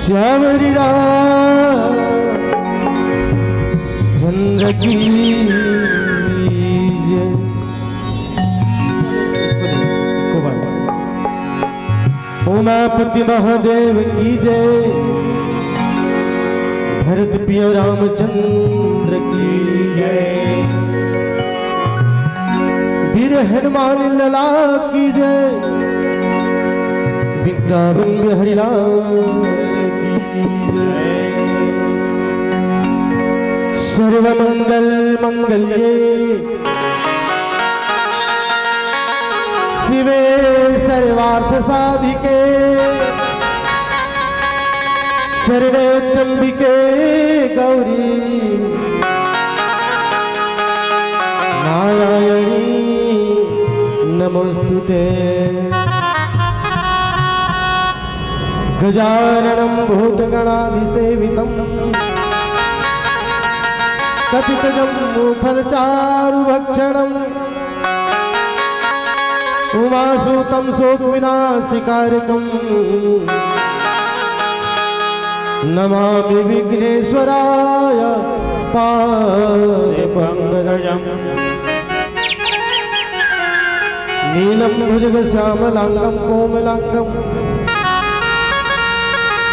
श्यामरी चंद्र की उमापति महादेव की जय। भरत प्रिय रामचंद्र की जय। वीर हनुमान लला की जय। वृंदावन बिहारी लाल की जय। सर्वमंगल मंगल्ये शिवे सर्वार्थ साधिके शरणे त्र्यंबिके गौरी नारायणी नमोस्तुते। गजाननं भूतगणाधिसेवितं कपितजम्बूफलचारुभक्षणम् उमासुतं शोकविनाशकारकम् नमामि विघ्नेश्वराय पादपङ्कजम्। नीलं भुजगश्यामलाङ्गं कोमलाङ्गं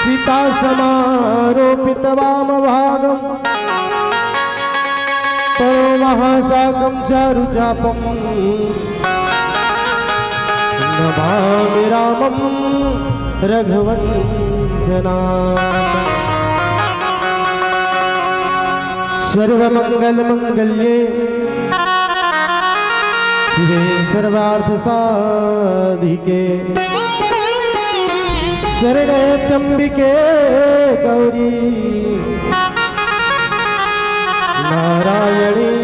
सीतासमारोपितवामभागम् तमहाशाकं चारुचापम् नमामि रामं रघुवंशनाथं। सर्वमंगलमंगल्ये शिवे सर्वार्थसाधिके शरणे त्र्यंबिके गौरी नारायणी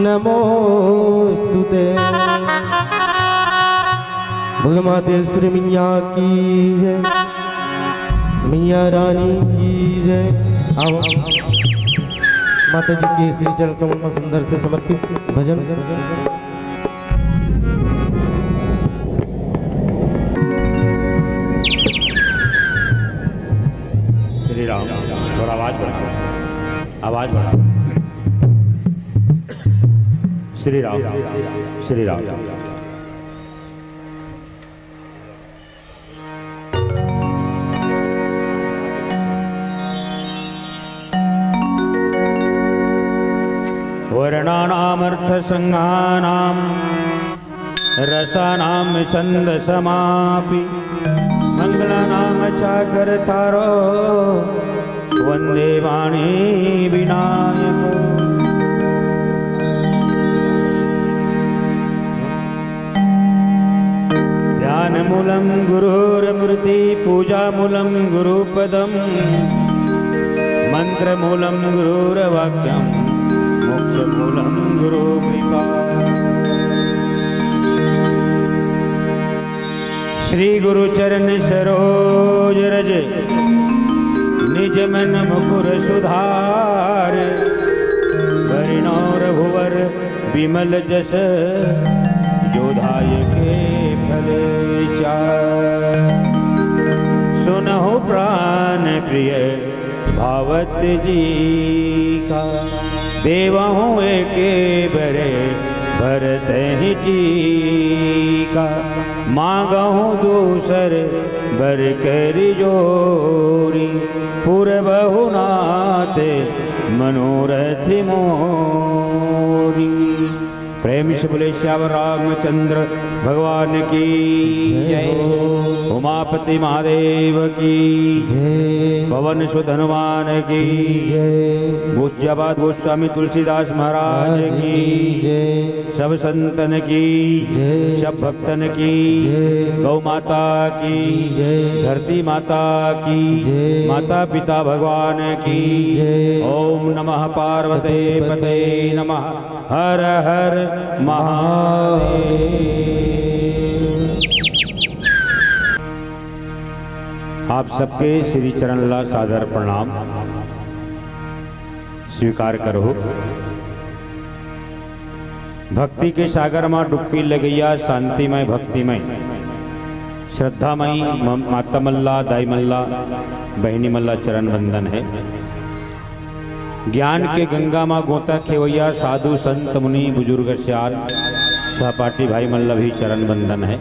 नमोस्तुते। बोल मातेश्वरी मैया की जय। मैया रानी की जय। आओ माता जी के श्री चरण कमल में सुंदर से समर्पित भजन। श्री राम। थोड़ा आवाज बढ़ाओ, आवाज बढ़ाओ। श्री राम, श्री राम। वर्णानामर्थसंज्ञानां रसानां छन्दसमापि मङ्गलानां चाकरतारो वन्दे वाणी विनायको। ध्यानमूलं गुरुर्मूर्ति पूजामूलं गुरुपदं मन्त्रमूलं गुरुर्वाक्यं मोक्षमूलं गुरुकृपा। श्री गुरुचरण सरोज रज निज मन मुकुर सुधार करुणा रघुवर विमल जस जोधायके फल चार। सुनहु प्राण प्रिय भावत जी का देवहु एके बरे भरत ही टीका। मांगहु दूसर बर कर जोरी पूर्वहु नाथ मनोरथ मोरी। प्रेम से बोले श्यावर रामचंद्र भगवान की जय। उमापति महादेव की जय। पवन सुत हनुमान की जय। पूज्यपाद गोस्वामी तुलसीदास महाराज की जय। सब संतन की जय। सब भक्तन की जय। गौ माता की जय। धरती माता की जय। माता पिता भगवान की जय। ओम नमः पार्वते पते नमः। हर हर महादेव। आप सबके श्री चरण ला सादर प्रणाम स्वीकार करो। भक्ति के सागर में डुबकी लगैया शांतिमय भक्तिमय श्रद्धामयी माता मल्ला, दाई मल्ला, बहनी मल्ला चरण वंदन है। ज्ञान के गंगा माँ गोता खेवैया, साधु संत मुनि बुजुर्ग श्याल, सहपाठी भाई मल्ला भी चरण वंदन है।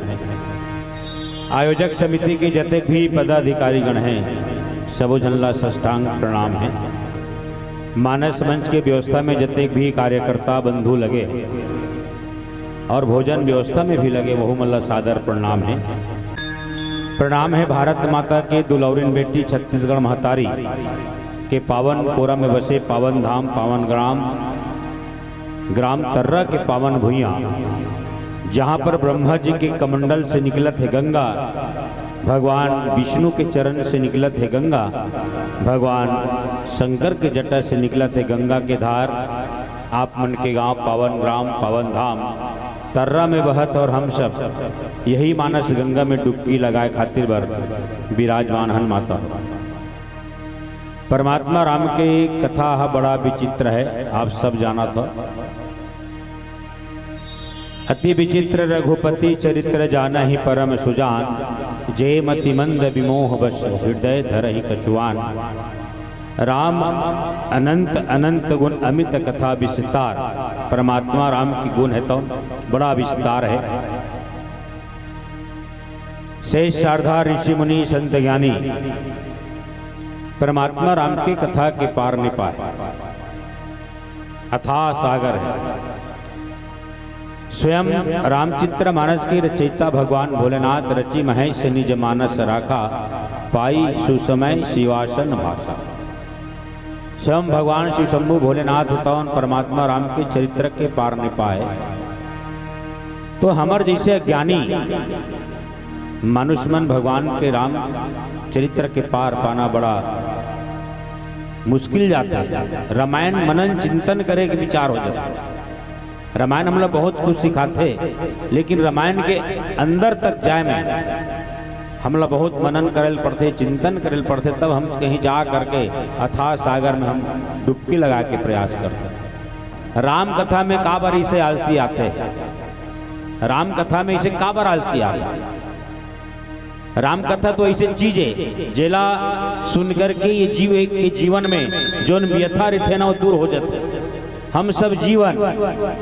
आयोजक समिति के जतक भी पदाधिकारी गण हैं, सबो जनला साष्टांग प्रणाम है। मानस मंच के व्यवस्था में जतक भी कार्यकर्ता बंधु लगे और भोजन व्यवस्था में भी लगे, वहु मल्ला सादर प्रणाम है। प्रणाम है भारत माता के दुलौरिन बेटी छत्तीसगढ़ महतारी के पावन कोरा में बसे पावन धाम, पावन ग्राम तर्रा के पावन भुइयाँ, जहाँ पर ब्रह्मा जी के कमंडल से निकलत है गंगा, भगवान विष्णु के चरण से निकलत है गंगा, भगवान शंकर के जटा से निकलत है गंगा के धार। आप मन के गांव पावन ग्राम, पावन धाम तर्रा में बहत और हम सब यही मानस गंगा में डुबकी लगाए खातिर बर विराजमान हन माता। परमात्मा राम के कथा बड़ा विचित्र है, आप सब जाना था। अति विचित्र रघुपति चरित्र जाना ही परम सुजान, जय मति मंद विमोह बस हृदय धर ही कछुआन। राम अनंत अनंत गुण अमित कथा विस्तार, परमात्मा राम की गुण है तो बड़ा विस्तार है। शेष शारदा ऋषि मुनि संत ज्ञानी परमात्मा राम की कथा के पार नहीं पाए, अथाह सागर है। स्वयं रामचित्र मानस के रचयिता भगवान भोलेनाथ रचि महेश निज मानस राखा, पाई सुसमय शिवासन भाषा। स्वयं भगवान शिव शंभु भोलेनाथ तौन परमात्मा राम के चरित्र के पार नहीं पाए, तो हमर जैसे ज्ञानी मनुष्यमन भगवान के राम चरित्र के पार पाना बड़ा मुश्किल जाता है। रामायण मनन चिंतन करे के विचार हो जाता है। रामायण हम लोग बहुत कुछ सिखाते, लेकिन रामायण के अंदर तक जाए में हम लोग बहुत मनन करल पड़ते, चिंतन करल पड़ते, तब हम कहीं जा करके अथाह सागर में हम डुबकी लगा के प्रयास करते। राम कथा में का बार इसे आलसी आते, राम कथा में इसे का बार आलसी आते। राम कथा तो ऐसे चीज है जेला सुनकर के ये जीव के जीवन में जो व्यथा रहते ना वो दूर हो जाते। हम सब जीवन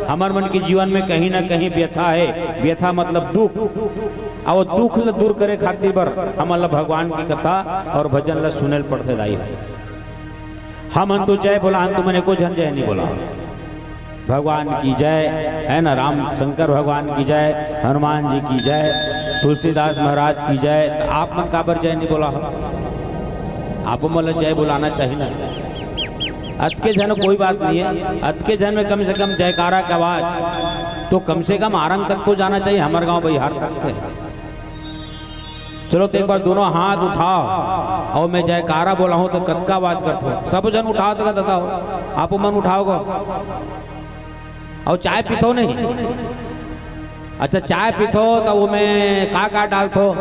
हमार मन के जीवन में कहीं ना कहीं व्यथा है, व्यथा मतलब दुख, और दुख ल दूर करे खातिर बर हम अल्लाह भगवान की कथा और भजन ला सुनेल पड़ते दाई। हम अंतु जय बोला, अंतु मैंने को जन जय नहीं बोला। भगवान की जय है ना, राम शंकर भगवान की जय, हनुमान जी की जय, तुलसीदास महाराज की जय। तो आप मन काबर जय नहीं बोला? आपको मतलब जय बुलाना चाहिए ना। अत के जन कोई बात नहीं है, अत के जन में कम से कम जयकारा की आवाज तो कम से कम आरंग तक तो जाना चाहिए, हमारे गांव बिहार तक से। चलो तो एक बार दोनों हाथ उठाओ और मैं जयकारा बोला हूं तो कद का आवाज करते हो, सब जन उठाओ तो कहता हो, आप मन उठाओगे और चाय पीतो नहीं। अच्छा चाय पीतो तो वो में का डालतो?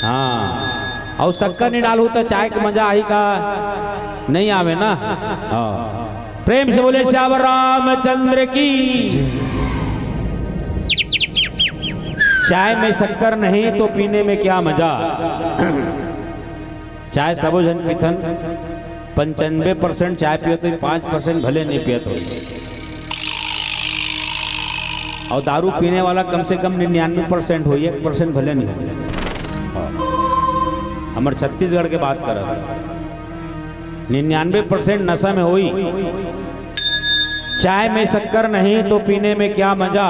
हाँ, और शक्कर नहीं डालू तो चाय का मजा आई का नहीं आवे ना। हाँ, प्रेम से बोले श्यावर रामचंद्र की। चाय में शक्कर नहीं तो पीने में क्या मजा। चाय सबो जन पीथन, 95% चाय पियो तो 5% भले नहीं पियत हो, और दारू पीने वाला कम से कम 99% हो, 1% भले नहीं हो। हमारे छत्तीसगढ़ के बात कर 99% नशा में हुई। चाय में शक्कर नहीं तो पीने में क्या मजा,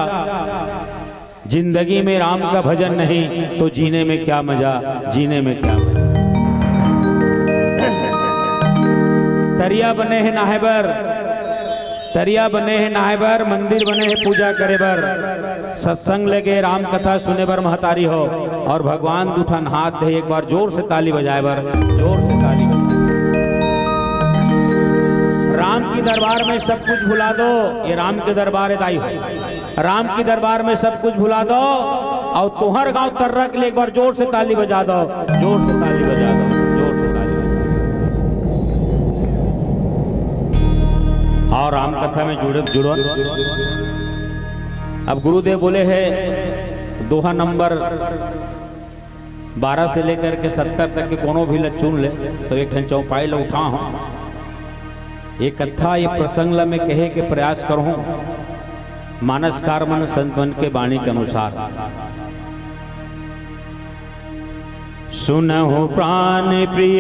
जिंदगी में राम का भजन नहीं तो जीने में क्या मजा, जीने में क्या मजा। तरिया बने हैं नाहेबर, तरिया बने हैं नाहेबर, मंदिर बने हैं पूजा करे बर, सत्संग लगे राम कथा सुने बर महतारी हो, और भगवान दुठन हाथ दे एक बार जोर से ताली बजाए बर, जोर से ताली बजाए। राम की दरबार में सब कुछ भुला दो, ये राम के दरबार है दाई, राम की दरबार में सब कुछ भुला दो, और तुहर गांव तर्रा के लिए एक बार जोर से ताली बजा दो, जोर से ताली बजा दो, जोर से ताली। और राम कथा में जुड़ो। अब गुरुदेव बोले हैं दोहा नंबर 12 से लेकर के 70 तक के कोनो भी ल चुन ले तो एक ठन चौपाई ल उठा हूँ। ये कथा ये प्रसंग ला में कहे के प्रयास करूँ मानसकार मन संत मन के वाणी के अनुसार। सुनहु प्राण प्रिय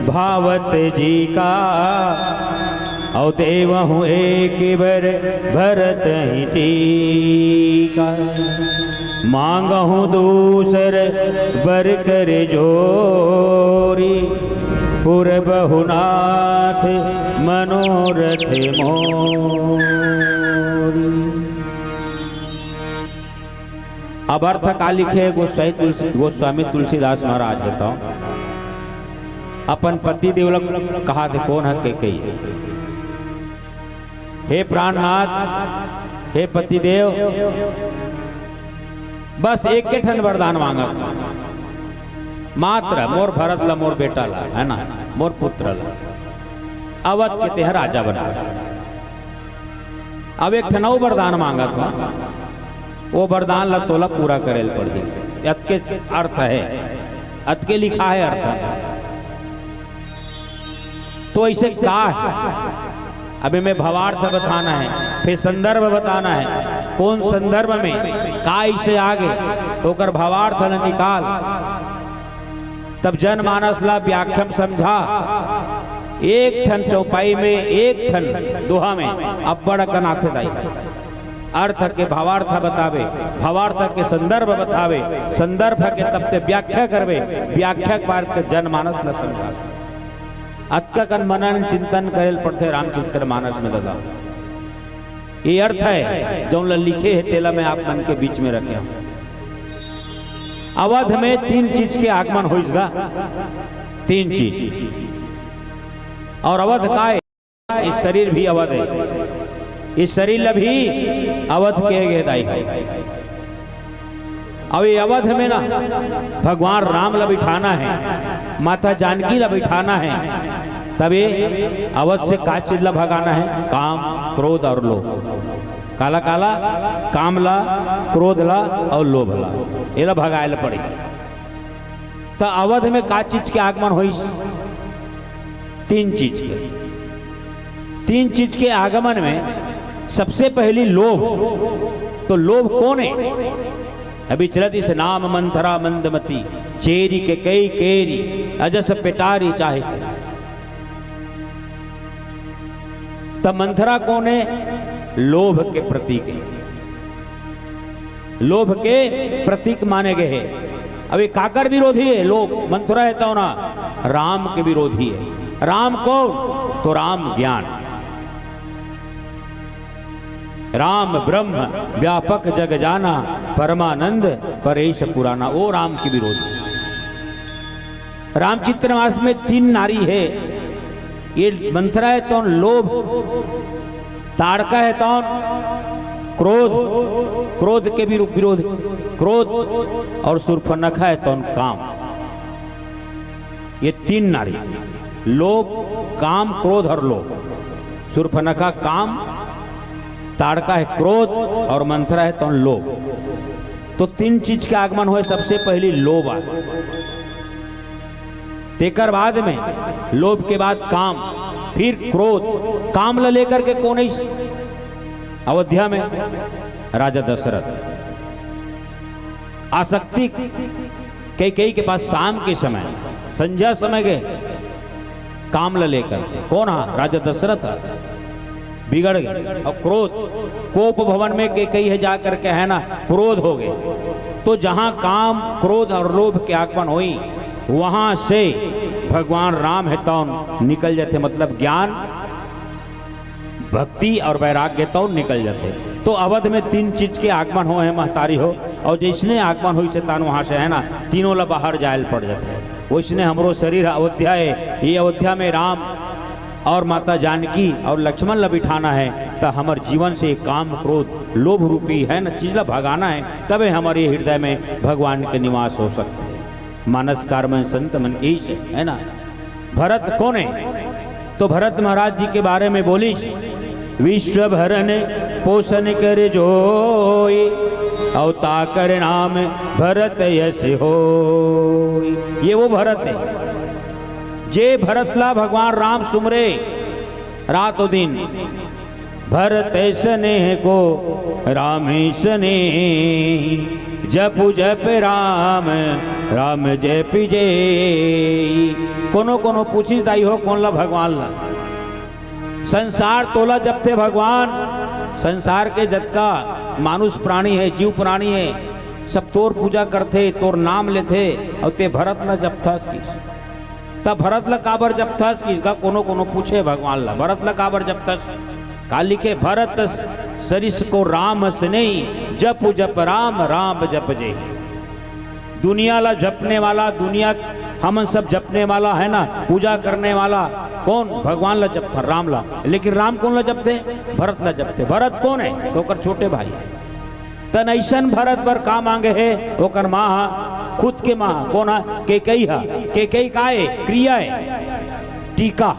भावत जी का औ देवहु एक बर भरत ही टीका। मांगहु दूसर बर कर जोरी पुर बहुनाथ मनोरथ मोरी। अब अर्थ का लिखे गोस्वामी तुलसीदास महाराज होता अपन पति देवलक कहा थे कौन है कही है। हे प्राणनाथ हे पति देव बस एक के ठन वरदान मांगा था मात्र मोर भरत ला मोर बेटा ला है ना मोर पुत्र ला अवध के तेह राजा बना। अब एक ठन वरदान मांगा था वो वरदान ला तोला पूरा करेल पड़ी। अत के अर्थ है अत के लिखा है अर्थ तो ऐसे का है। अभी मैं भावार्थ बताना है फिर संदर्भ बताना है कौन संदर्भ में का इसे आगे तो कर भावार्थ न निकाल तब जनमानस ला व्याख्यान समझा। एक ठन चौपाई में एक ठन दोहा में अब्बड़ कनाथे दाई अर्थ के भावार्थ बतावे भावार्थ के संदर्भ बतावे संदर्भ के तब ते व्याख्या करवे व्याख्या बार के जनमानस ला समझा। अतका कन मनन चिंतन करेल पड़ते रामचरित्र मानस में दादा। ये अर्थ है जो लिखे है तेला में आप मन के बीच में रखे हूं। अवध में 3 चीज के आगमन होगा 3 चीज और अवध का है इस शरीर भी अवध है इस शरीर भी अवध के गेदाई है। अब ये अवध में ना भगवान राम ला बिठाना है माता जानकी ला बिठाना है तभी अवध से का चीज ला भगाना है काम क्रोध और लोभ। काला काला काम ला क्रोध ला और लोभ ला ये ला भगाए ला पड़ेगा। तो अवध में का चीज के आगमन हुई 3 चीज के 3 चीज के आगमन में सबसे पहली लोभ। तो लोभ कौन है अभी चलती से नाम मंथरा मंदमती चेरी के कई केरी अजस पेटारी चाहे। तब मंथरा कौन है लोभ के प्रतीक है लोभ के प्रतीक माने गए हैं। अभी काकर विरोधी है लोभ मंथरा है तो ना राम के विरोधी है। राम कौन तो राम ज्ञान राम ब्रह्म व्यापक जग जाना परमानंद परेश पुराना वो राम की विरोधी। रामचरित्र मास में 3 नारी है ये मंथरा है तो लोभ ताड़का है तो क्रोध क्रोध के भी विरोध क्रोध और शूर्पणखा है तो काम। ये 3 नारी लोभ काम क्रोध और लोभ। शूर्पणखा काम ताड़का है क्रोध और मंथरा है तो लोभ। तो 3 चीज के आगमन हुए सबसे पहली लोभ आ तेकर बाद में लोभ के बाद काम फिर क्रोध। काम ला लेकर के कौन अयोध्या में राजा दशरथ आसक्ति कई के पास शाम के समय संध्या समय गए काम ला लेकर कौन राजा दशरथ बिगड़ गए। और क्रोध कोप भवन में कई है जाकर के है ना क्रोध हो गए। तो जहां काम क्रोध और लोभ के आगमन हुई वहां से भगवान राम है तो निकल जाते मतलब ज्ञान भक्ति और वैराग्य तो निकल जाते। तो अवध में 3 चीज के आगमन हो है महतारी हो और जिसने आगमन हुई से तान वहां से है ना तीनों ला बाहर जायल पड़ जाते हैं। वैसने हमरो शरीर अयोध्या है ये अयोध्या में राम और माता जानकी और लक्ष्मण ला बिठाना है तो हमारे जीवन से काम क्रोध लोभ रूपी है ना चीज ला भगाना है तबे हमारे हृदय में भगवान के निवास हो सकते हैं। मानसकार में संत मन की है ना। भरत कौन है तो भरत महाराज जी के बारे में बोली विश्व भरन पोषण कर जोई अवताकर नाम भरत यश हो। ये वो भरत है जे भरतला भगवान राम सुमरे रातों दिन। भरत स्नेह को रामेश ने जप जप राम राम जप जय। कोनो कोनो पूछी दाई हो कौन ला भगवान ला। संसार तोला जब थे भगवान, संसार के जतका मानुष प्राणी है, जीव प्राणी है, सब तोर पूजा करते, तोर नाम लेते, और ते भरत ला जब था तब भरत ला काबर जब था इसका कोनो कोनो पूछे भगवान ला भरत ला काबर जब था। का लिखे भरत सरिस को राम स्नेही जप जप राम राम जप जय। दुनिया ला जपने वाला, दुनिया हम सब जपने वाला है ना, पूजा करने वाला कौन? भगवान ला जप था, राम ला। लेकिन राम कौन ला जपते? भरत ला जपते। भरत कौन है? तो ओकर छोटे भाई है। तन ऐसन भरत पर का मांगे है? ओकर माँ खुद के माँ कौन है? केकई है। केकई का है? क्रिया है टीका।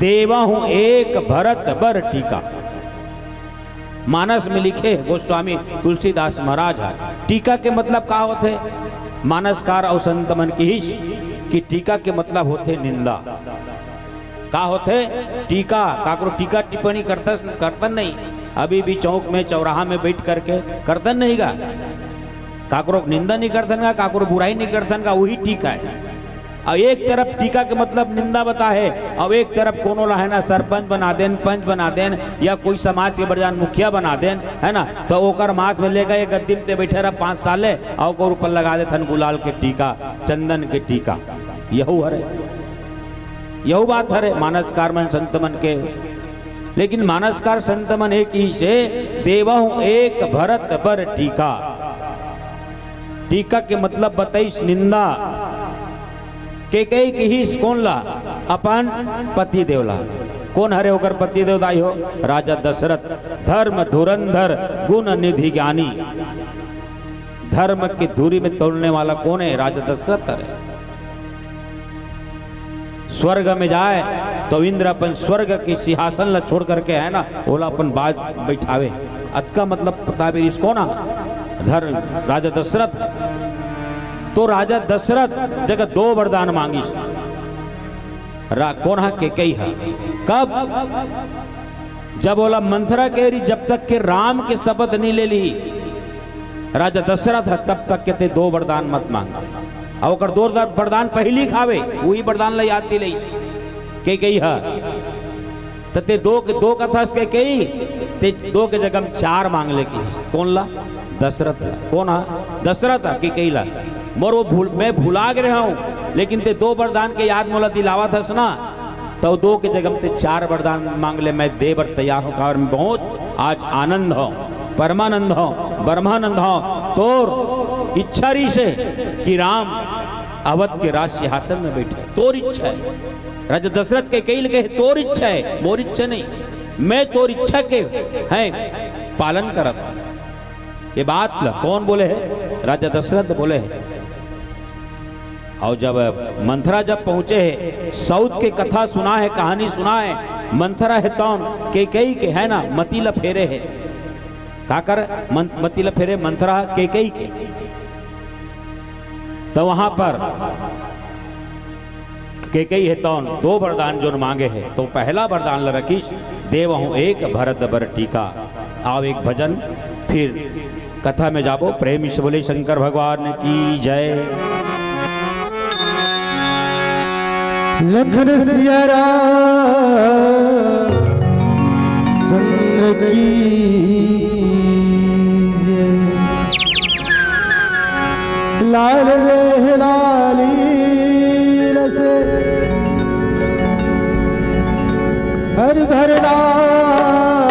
देवा हूं एक भरत बर टीका। मानस में लिखे गोस्वामी तुलसीदास महाराज है। टीका के मतलब का होते? मानसकार और संत मन की हिस कि टीका के मतलब होते निंदा। का होते? टीका काकरो टीका टिप्पणी करतन नहीं। अभी भी चौक में चौराहा में बैठ करके करतन नहीं गा, काकरो निंदा नहीं करतन का, काकरो बुराई नहीं करतन का, वही टीका है। और एक तरफ टीका के मतलब निंदा बता है, और एक तरफ कोनो ला है ना सरपंच बना देन, पंच बना देन, या कोई समाज के बड़जान मुखिया बना देन, है ना, तो ओकर माथ में लेगा ये गद्दी में बैठे रहा 5 साले, और को ऊपर लगा दे थन गुलाल के टीका, चंदन के टीका। यहू हरे, यहू बात हरे मानसकार मन संत मन के। लेकिन मानसकार संत मन एक ही से देवहु एक भरत बर टीका। टीका के मतलब बताइस निंदा। केकई की हिस कौन ला? अपन पति देवला। कौन हरे होकर पति देवदाई हो? राजा दशरथ। धर्म धुरंधर गुण निधि ज्ञानी। धर्म की धुरी में तोड़ने वाला कौन है? राजा दशरथ हरे। स्वर्ग में जाए तो इंद्र अपन स्वर्ग की सिंहासन ला छोड़ करके है ना ओला अपन बाज बैठावे। अतका मतलब प्रताप इसको ना धर्म राजा दशरथ। तो राजा दशरथ जगह 2 वरदान मांगिस। कौन है? केकई है। कब? जब बोला मंथरा केरी जब तक के राम के शपथ नहीं ले ली राजा दशरथ है, तब तक के ते 2 वरदान मत मांग। और 2 वरदान पहली खावे वही वरदान ला याद दिले केकई है। ते 2 कथा के कई ते 2 के जगह 4 मांग ले की। कौन ला? दशरथ ला। कौन है? दशरथ है। केकई ला मोर वो मैं भुला गए हूँ, लेकिन ते 2 वरदान के याद मोला दिलावा था ना, तो 2 के जगह ते 4 वरदान मांग ले। मैं देवर तैयार हूँ और मैं बहुत आज आनंद हो, परमानंद हो, ब्रह्मानंद हो। तोर इच्छा रही से कि राम अवध के राज सिंहासन में बैठे, तोर इच्छा है। राजा दशरथ के कई लगे तोर इच्छा है, मोर इच्छा नहीं। मैं तोर इच्छा के है पालन करत। ये बात कौन बोले है? राजा दशरथ बोले है। और जब मंथरा जब पहुंचे है, साउथ के कथा सुना है, कहानी सुना है। मंथरा है तौन केकई के है ना मतीला फेरे है। का कर मतीला फेरे मंथरा केकई के। तो वहां पर केकई है तौन 2 वरदान जो मांगे है। तो पहला वरदान रखीश देव हूं एक भरत बर टीका। आओ एक भजन फिर कथा में जाबो। प्रेम से बोले शंकर भगवान की जय। लखन सिया चंद्र की जय। लाल रे लाली से हर भर लाल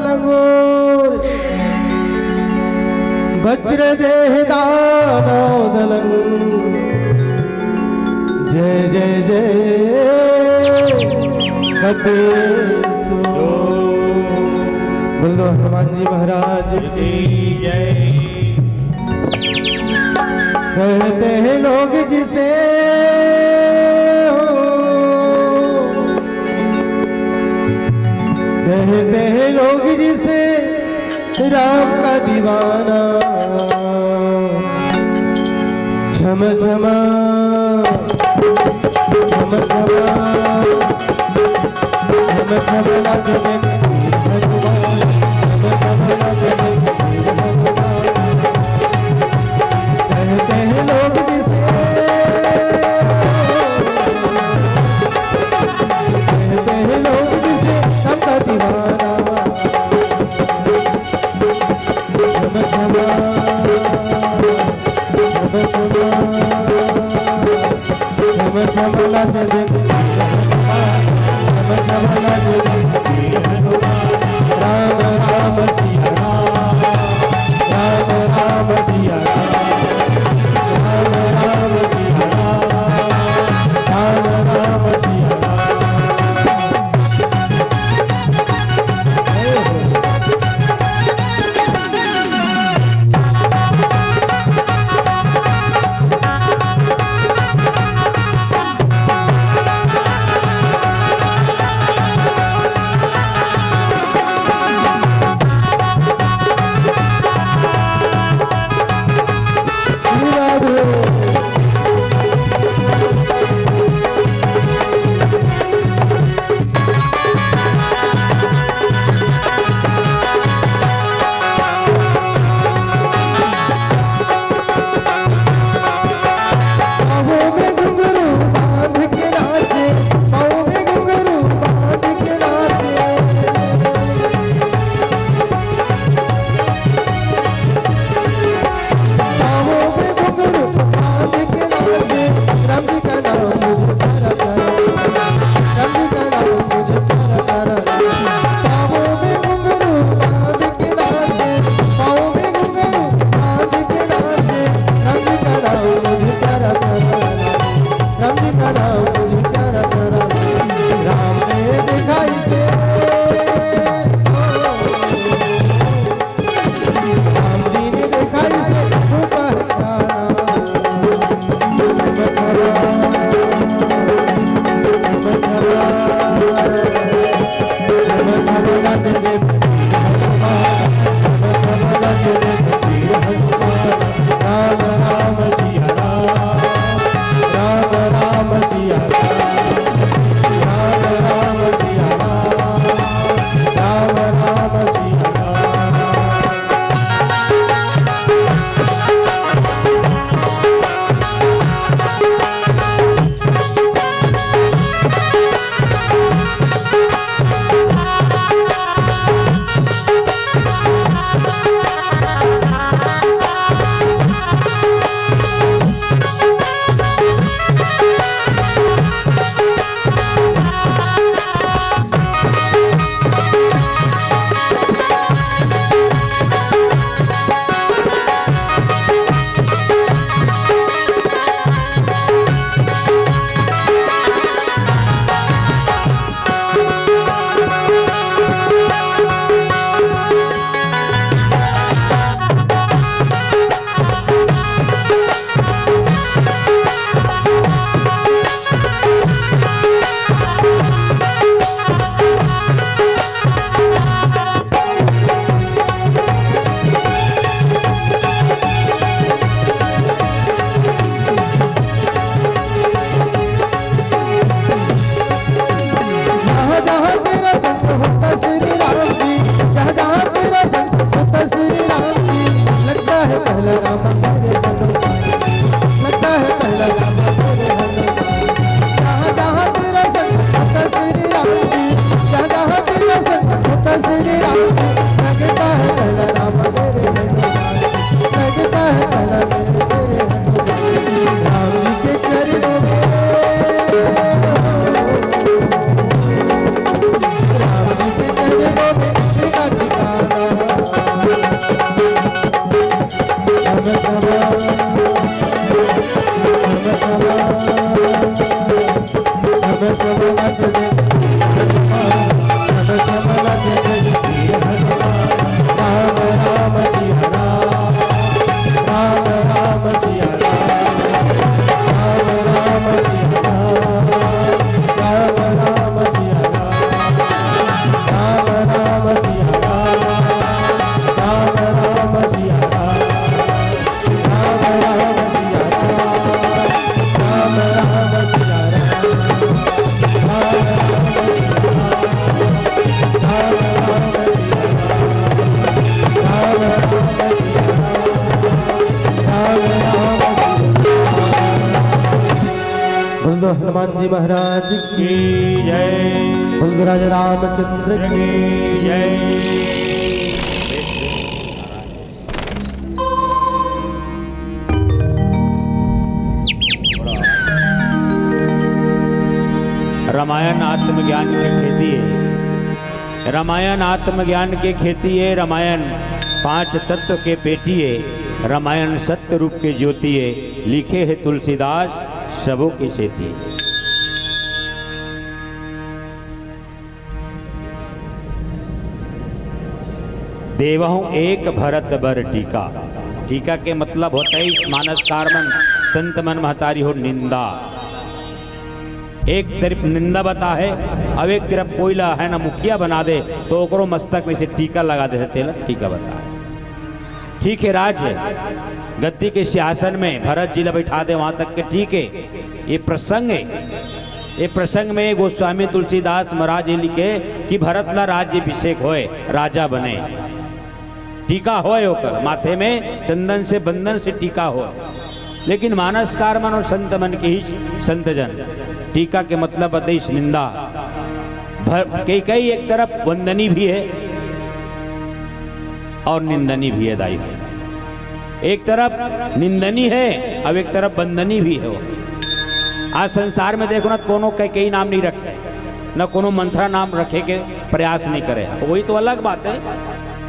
लगोर वज्र देह दानो दलंग। जय जय जय बोलो हनुमान जी महाराज की जय। कहते हैं लोग जिसे हो, कहते हैं लोग जिसे राम दीवाना छम छमा छम छमा छम छम लागे भगवान छम छम लागे भगवान कहते हैं लोग जिसे कहते हैं लोग जिसे सबका दीवाना छम छमा छम छम लागे राम राम सिया राम राम सिया राम राम सिया राम राम सिया हनुमान जी महाराज की की जय। बोल राजा रामचंद्र की जय। रामायण आत्मज्ञान की खेती है। रामायण आत्मज्ञान के खेती है। रामायण 5 तत्व के पेटी है। रामायण सत्य रूप के ज्योति है। लिखे है तुलसीदास सबों की सेती। देवहूँ एक भरत बर टीका। टीका के मतलब होता है इस मानस कारमन संत मन महतारी हो निंदा। एक तरफ निंदा बता है, अब एक तरफ कोयला है ना मुखिया बना दे तो ओकरो मस्तक में से टीका लगा दे तेल टीका बता है। ठीक है, राज है गद्दी के सिंहासन में भरत जी ला बैठा दे वहां तक के ठीक है। ये प्रसंग है। ये प्रसंग में गोस्वामी तुलसीदास महाराज जी लिखे कि भरत ला राज्य अभिषेक होए, राजा बने, टीका होए होकर माथे में चंदन से बंधन से टीका हो। लेकिन मानसकार मन और संत मन के ही संत जन टीका के मतलब आदेश निंदा। कई एक तरफ वंदनी भी है और निंदनी भी है दाई। एक तरफ निंदनी है अब एक तरफ वंदनी भी है। आज संसार में देखो ना कोनो कई नाम नहीं रखे, न कोनो मंत्रा नाम रखे के प्रयास नहीं करे। वही तो अलग बात है,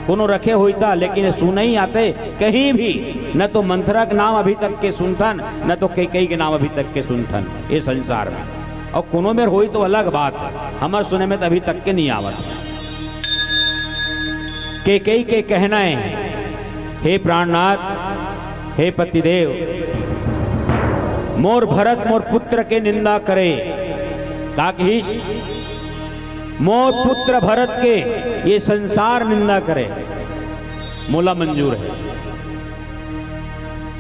कोनो रखे हुई था लेकिन सुन ही आते कहीं भी। न तो मंथरा के नाम अभी तक के सुनथन, न तो कई के नाम अभी तक के सुनथन ये संसार में। और कोनो में हुई तो अलग बात है, हमारे सुने में तो अभी तक के नहीं आवत। कई के कहना है, हे प्राणनाथ, हे पतिदेव, मोर भरत मोर पुत्र के निंदा करे। ताकि मोर पुत्र भरत के ये संसार निंदा करे, मोला मंजूर है।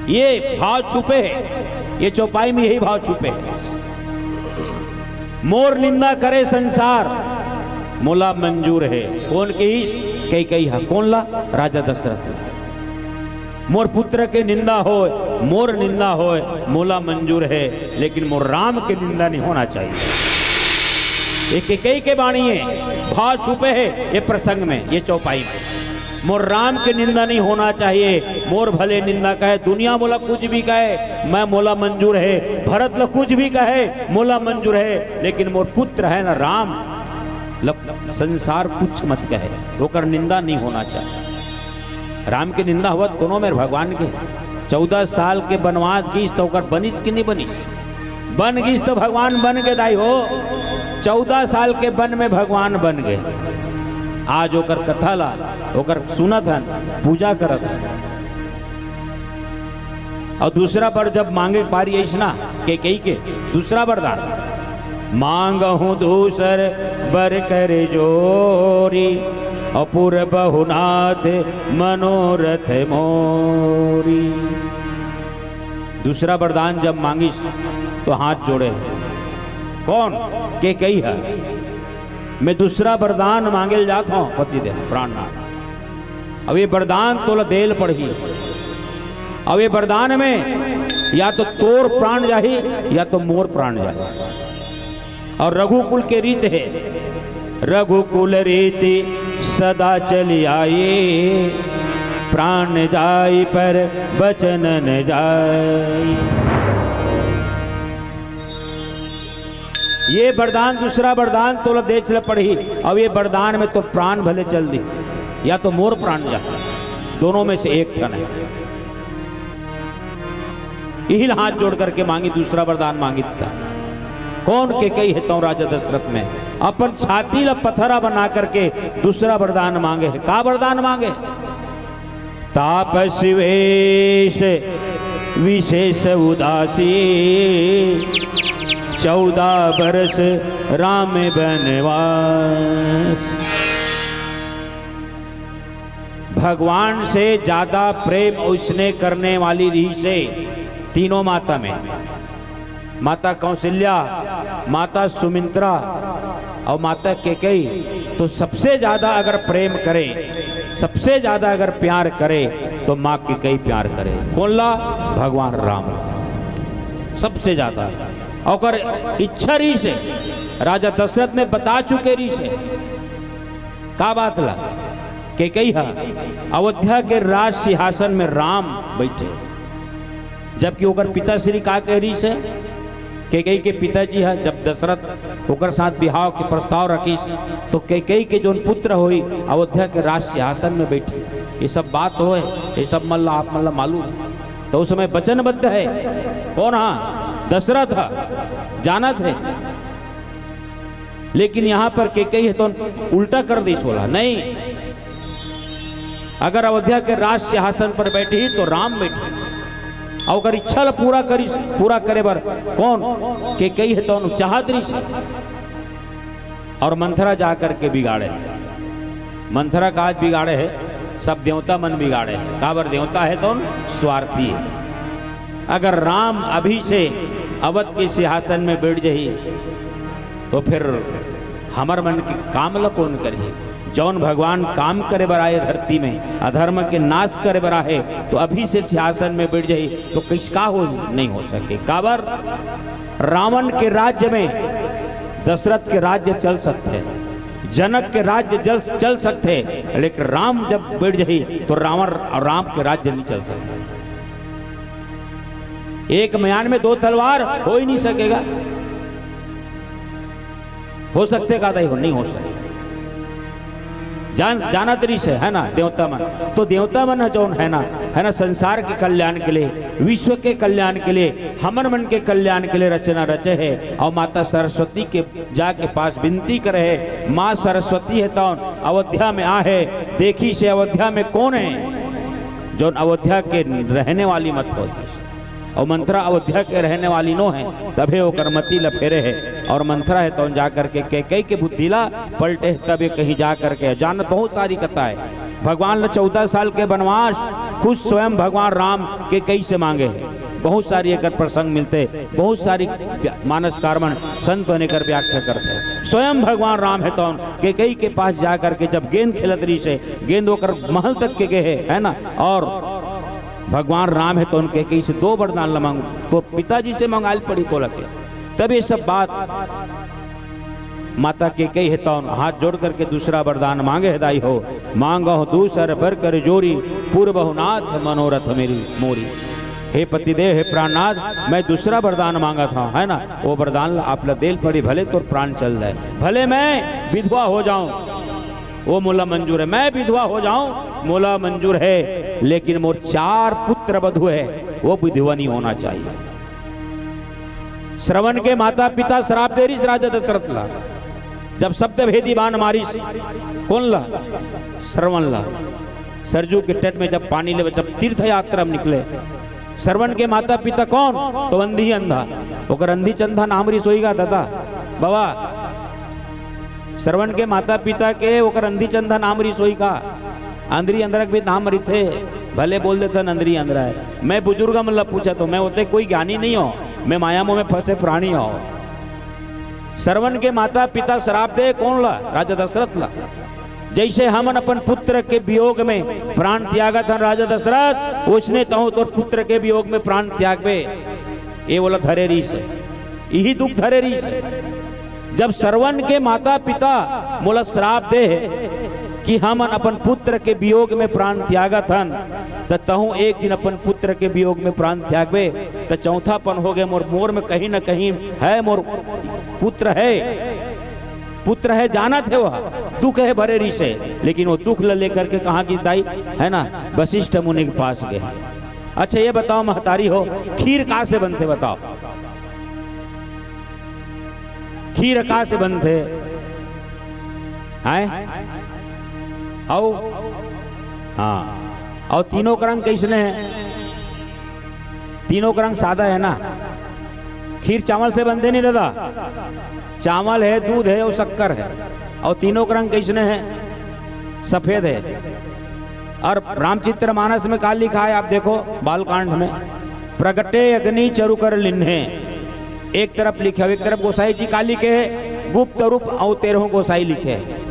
ये भाव छुपे है, ये चौपाई में यही भाव छुपे है। मोर निंदा करे संसार, मोला मंजूर है। कौन की कई है, कौन ला? राजा दशरथ। मोर पुत्र के निंदा हो, मोर निंदा हो, मोला मंजूर है, लेकिन मोर राम के निंदा नहीं होना चाहिए। एक कई के बाणी है, भाव छुपे है ये प्रसंग में, ये चौपाई में। मोर राम के निंदा नहीं होना चाहिए। मोर भले निंदा कहे, दुनिया मोला कुछ भी कहे, मैं मोला मंजूर है। भरत ला कुछ भी कहे, मोला मंजूर है, लेकिन मोर पुत्र है ना राम, संसार कुछ मत कहे, होकर निंदा नहीं होना चाहिए। राम की निंदा हुआ कोनो मेरे भगवान के 14 साल के वनवास की तो बनिस कि नहीं बनिस? बन गई तो भगवान बन गए दाई हो। 14 साल के वन में भगवान बन गए। आज होकर कथा ला होकर सुनत हन, पूजा करत हन। और दूसरा बर जब मांगे पारी ऐसना के दूसरा वरदान, मांगहूं दूसर बर कर जोरी, अपुर बहुनाथ मनोरथ मोरी। दूसरा वरदान जब मांगिस तो हाथ जोड़े। कौन? के कई है। मैं दूसरा वरदान मांगे जाता हूं पतिदेव प्राणनाथ। अब ये वरदान तो देल पड़ी। अब ये वरदान में या तो तोर प्राण जाही या तो मोर प्राण जाही। और रघुकुल के रीत है, रघुकुल रीति सदा चली आए, प्राण जाई पर बचन न जाई। ये वरदान दूसरा वरदान तो देख ले पड़ी। अब ये वरदान में तो प्राण भले चल दी या तो मोर प्राण जा, दोनों में से एक ठन है। यही हाथ जोड़ करके मांगी, दूसरा वरदान मांगी था। कौन के कई है तो राजा दशरथ में अपन छाती ला पथरा बना करके दूसरा वरदान मांगे है। का वरदान मांगे? तापसी वेश विशेष उदासी, 14 बरस राम बनवास। भगवान से ज्यादा प्रेम उसने करने वाली रीछ से तीनों माता में, माता कौशल्या, माता सुमित्रा और माता केकई, तो सबसे ज्यादा अगर प्रेम करे, सबसे ज्यादा अगर प्यार करे तो माँ केकई प्यार करे। कौन ला? भगवान राम सबसे ज्यादा। और इच्छा रही से राजा दशरथ ने बता चुके रही से का बात ला के कही अयोध्या के राज सिंहासन में राम बैठे, जबकि ओकर पिताश्री का कह रही से कैकेयी के पिताजी है जब दशरथ ओकर साथ बिहाव के प्रस्ताव रखी तो कैकेयी के जो पुत्र हुई अयोध्या के राज सिंहासन में बैठी। ये सब बात हो ये सब मल्ला आप मल्ला मालूम तो उस समय वचनबद्ध है कौन? हाँ दशरथ जाना थे, लेकिन यहां पर कैकेयी है तो उल्टा कर दी, बोला नहीं, अगर अयोध्या के राज सिंहासन पर बैठी तो राम बैठी और अगर इच्छा पूरा करे बर कौन कैकेयी है तो चाहत रही और मंथरा जाकर के बिगाड़े। मंथरा का आज बिगाड़े है सब देवता मन बिगाड़े, काबर देवता है तो स्वार्थी है। अगर राम अभी से अवध के सिंहासन में बैठ जाही तो फिर हमार मन के काम ला कौन करिए? जौन भगवान काम करे बराए धरती में अधर्म के नाश करे बराए तो अभी से सिंहासन में बैठ जाए तो किसका हो नहीं हो सके। काबर रावण के राज्य में दशरथ के राज्य चल सकते, जनक के राज्य चल सकते, लेकिन राम जब बैठ जाए तो रावण और राम के राज्य नहीं चल सकते। एक म्यान में दो तलवार हो ही नहीं सकेगा। हो सकते का हो नहीं हो सकते। जाना तरी से है ना देवता मन, तो देवता मन जौन है ना संसार के कल्याण के लिए, विश्व के कल्याण के लिए, हमन मन के कल्याण के लिए रचना रचे है। और माता सरस्वती के जाके पास विनती करे है, माँ सरस्वती है तो अयोध्या में आ है, देखी से अयोध्या में कौन है जौन अयोध्या के रहने वाली मत होती और मंथरा अयोध्या के रहने वाली नो है, तभे वो करमती लफेरे है। और मंथरा है तो जा करके कैकेयी के बुद्धिला पलटे तबे कहीं जा करके जान। बहुत सारी कथा है। भगवान ने 14 साल के वनवास खुद स्वयं भगवान राम कैकेयी से मांगे हैं। बहुत सारी एक प्रसंग मिलते, बहुत सारी मानस कार्मण संत होने कर व्याख्या करते हैं। स्वयं भगवान राम है तो कैकेयी के पास जा करके जब गेंद खेलत रही से गेंद होकर महल तक के गए है ना, और भगवान राम है तो उनके कहीं से 2 वरदान मांगो तो पिताजी से मंगाल पड़ी तो लगे। तब ये सब बात माता के कही है तो हाथ जोड़ करके दूसरा वरदान मांगे हदाई हो, मांगा हो दूसर बर कर जोरी, पूर्व नाथ मनोरथ मेरी मोरी। हे पतिदेव हे प्राणनाथ मैं दूसरा वरदान मांगा था है ना, वो वरदान आप देल पड़ी, भले तो प्राण चल जाए, भले मैं विधवा हो जाऊं वो मोला मंजूर है, मैं विधवा हो जाऊं मोला मंजूर है, लेकिन मोर 4 पुत्र वधु है वो विधवा नहीं होना चाहिए। श्रवण के माता पिता श्राप दे रही राजा दशरथ ला, जब शब्द भेदी बाण मारिस कौन ला? श्रवण ला। सरजू के तट में जब पानी ले जब तीर्थ यात्रा में निकले, श्रवण के माता पिता कौन? तो अंधी अंधा, ओकर अंधी चंदा नाम री सोईगा दादा बाबा। श्रवण के माता पिता के ओकर अंधी चंदा नाम री सोई का, अंदरी अंदरक भी नाम री थे, भले बोल देते अंदरी अंदर है। मैं बुजुर्ग मतलब पूछा तो मैं होते कोई ज्ञानी नहीं हो, मैं माया मोह में फंसे प्राणी हो। श्रवण के माता पिता श्राप दे कौन ला? राजा दशरथ ला। जैसे हमन अपन पुत्र के वियोग में प्राण त्यागत हन राजा दशरथ, उसने तो तोर पुत्र के वियोग में प्राण त्यागबे, ये बोला धरे री से, यही दुख धरे री से। जब श्रवण के माता पिता मोला श्राप दे कि हमन अपन पुत्र के वियोग में प्राण त्यागत हन, तो तहु एक दिन अपन पुत्र के वियोग में प्राण त्यागबे तो चौथापन हो गए मोर में कहीं न कहीं है, मोर पुत्र है जाना थे, वह दुख है भरे री से, लेकिन वो दुख ले लेकर के कहाँ की दाई है ना वशिष्ठ मुनि के पास गए। अच्छा ये बताओ महतारी हो, खीर कहाँ से बनते बताओ? खीर कहाँ से बनते हैं? आओ हाँ, और तीनों का रंग कैसने है? तीनों का रंग सादा है ना। खीर चावल से बनते नहीं दादा, चावल है, दूध है और शक्कर है, और तीनों का रंग कैसने है? सफेद है। और रामचित्र मानस में क्या लिखा है आप देखो, बालकांड में, प्रगटे अग्नि चरु कर लिन्हे, एक तरफ लिखे, एक तरफ गोसाई जी काली के है, गुप्त रूप और 13 गोसाई लिखे।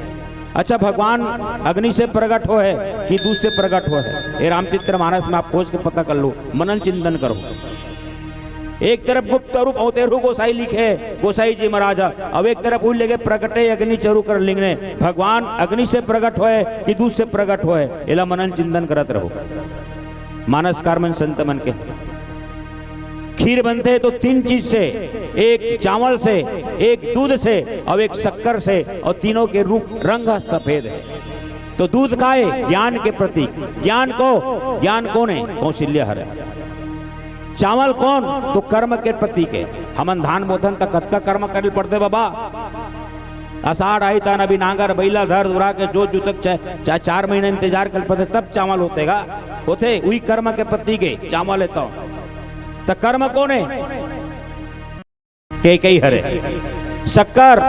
अच्छा भगवान अग्नि से प्रकट हो है कि दूध से प्रकट हो है? ये रामचित्र मानस में आप खोज के पता कर लो, मनन चिंतन करो। एक तरफ गुप्त रूप अवतेरु गोसाई लिखे गोसाई जी महाराज, अब एक तरफ उल लगे प्रगटे अग्नि चरु कर लिंगने, भगवान अग्नि से प्रकट होए कि दूध से प्रकट होए, एला मनन चिंतन करत रहो। मानस कार्मन संत मन के खीर बनते हैं तो 3 चीज से, एक चावल से, एक दूध से और एक शक्कर से, और तीनों के रूप रंग सफेद है। तो दूध का है ज्ञान के प्रति, ज्ञान कौन है? कौशल्य हर। चावल कौन? तो कर्म के प्रति के। हमन धान बोथन तक कतका कर्म कर पड़ते बाबा। आषाढ़ आई था अभी नांगर बैला धर उड़ा के जो तक 4 महीने इंतजार कर पड़ते तब चावल होतेगा, होते वही कर्म के प्रति के चावल लेता हूं। तो कर्म कौन है? कई हरे शक्कर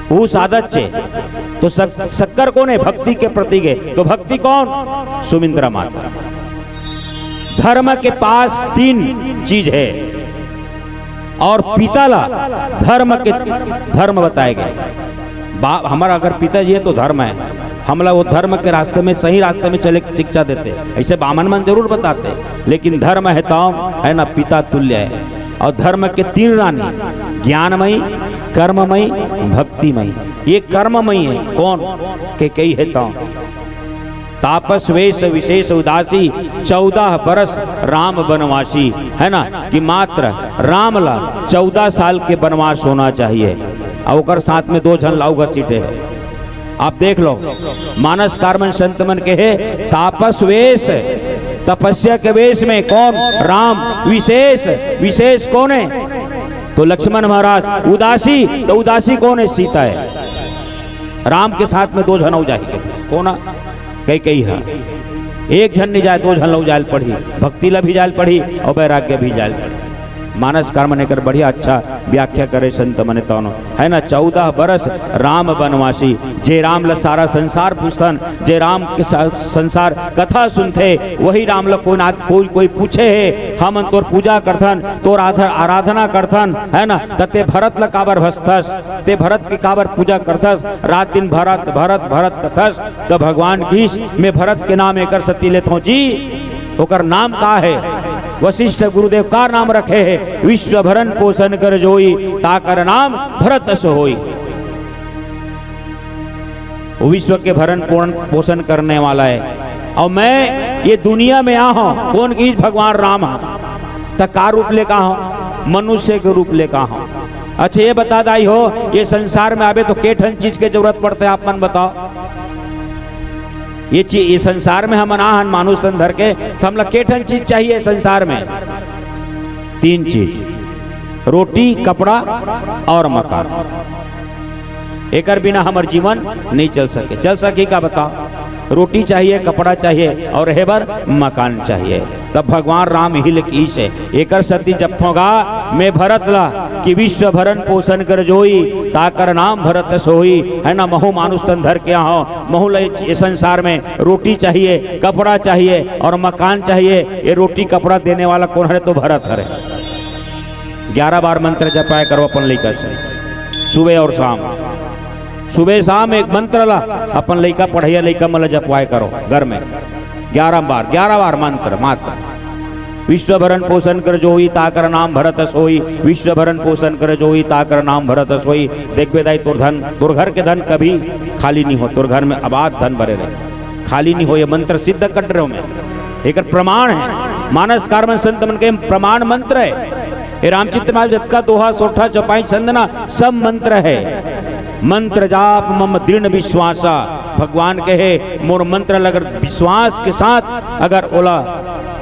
वो सादत छे। तो शक्कर कौन है? भक्ति के प्रतीक है। तो भक्ति कौन? सुमिंद्रा माता। धर्म के पास 3 चीज है और पिताला धर्म बताए गए। बाप हमारा अगर पिताजी है तो धर्म है, हमला वो धर्म के रास्ते में, सही रास्ते में चले की शिक्षा देते। ऐसे बामन मन जरूर बताते, लेकिन धर्म है तो है ना पिता तुल्य है। और धर्म के 3 रानी, ज्ञानमयी, कर्ममयी, भक्तिमयी। ये कर्ममयी है कौन? के कई है तो तापस वेश विशेष उदासी, 14 बरस राम वनवासी, है ना कि मात्र रामला 14 साल के वनवास होना चाहिए। और साथ में 2 जन लाऊगा सीटे है। आप देख लो मानस कार्मन संत मन के है तापस वेश, तपस्या के वेश में कौन? राम। विशेष कौन है? तो लक्ष्मण महाराज। उदासी, तो उदासी कौन है? सीता है। राम के साथ में 2 जन हो जाएंगे कौन? कई है। एक जन नहीं जाए 2 जन लग जाए पढ़ी, भक्ति ला भी जाए पढ़ी और वैराग्य भी जाए पढ़ी। मानस कर्म ने कर बढ़िया अच्छा व्याख्या करे संत मने तोनो, है ना। 14 बरस राम वनवासी, जे राम ला सारा संसार पूछतन, जे राम के संसार कथा सुनते, वही राम ला कोई पूछे है, हम तोर पूजा करथन, तोर आराधना करथन, है ना। तते भरत ला काबर भस्तस, ते भरत के काबर पूजा करथस, रात दिन भरत कथस। तो भगवान कीस में भरत के नाम एकर सती लेतो जी, ओकर नाम का है? वशिष्ठ गुरुदेव का नाम रखे है, विश्व भरण पोषण कर जोई, ताकर नाम भरत अस होई। वो विश्व के भरण पोषण करने वाला है। और मैं ये दुनिया में आ हूं कौन की? भगवान राम का रूप ले का हूं? मनुष्य के रूप ले का हूं। अच्छा ये बता दाई हो, ये संसार में आवे तो केठन चीज की जरूरत पड़ते है? आप मन बताओ। ये संसार में हम आन मानुष तन धर के, तो हम लोग केठन चीज चाहिए संसार में? 3 चीज, रोटी, कपड़ा और मकान। एकर बिना हमार जीवन नहीं चल सके का बताओ? रोटी चाहिए, कपड़ा चाहिए और हेबर मकान चाहिए। तब भगवान राम हिल ईश है। एकर सती जब थोगा मैं भरत ला कि विश्व भरण पोषण कर जोई, ताकर नाम भरत सोई, है ना। महु मानुष तन धर के आओ, महु ले संसार में रोटी चाहिए, कपड़ा चाहिए और मकान चाहिए। ये रोटी कपड़ा देने वाला कौन है? तो भरत है। 11 बार मंत्र जपाया करो अपन लइका से, सुबह और सुबह शाम एक मंत्र ला अपन लइका पढ़िया, लइका मतलब जपवाए करो घर में 11 बार मंत्र मात्र। विश्व भरण पोषण कर जोई, ताकर नाम भरत सोई, विश्व भरण पोषण कर जोई, ताकर नाम भरत सोई। देख बेदाई तोर घर के धन कभी खाली नहीं हो, तोर घर में आबाद धन भरे रहे, खाली नहीं हो। ये मंत्र सिद्ध कर रहे हो मैं, एक प्रमाण है। मानस कार्मन संत मन के प्रमाण मंत्र है। ये रामचित्र माल जतका दोहा सोठा चौपाई संदना सब मंत्र है। मंत्र जाप मम दृढ़ विश्वासा, भगवान कहे मोर मंत्र अगर विश्वास के साथ अगर ओला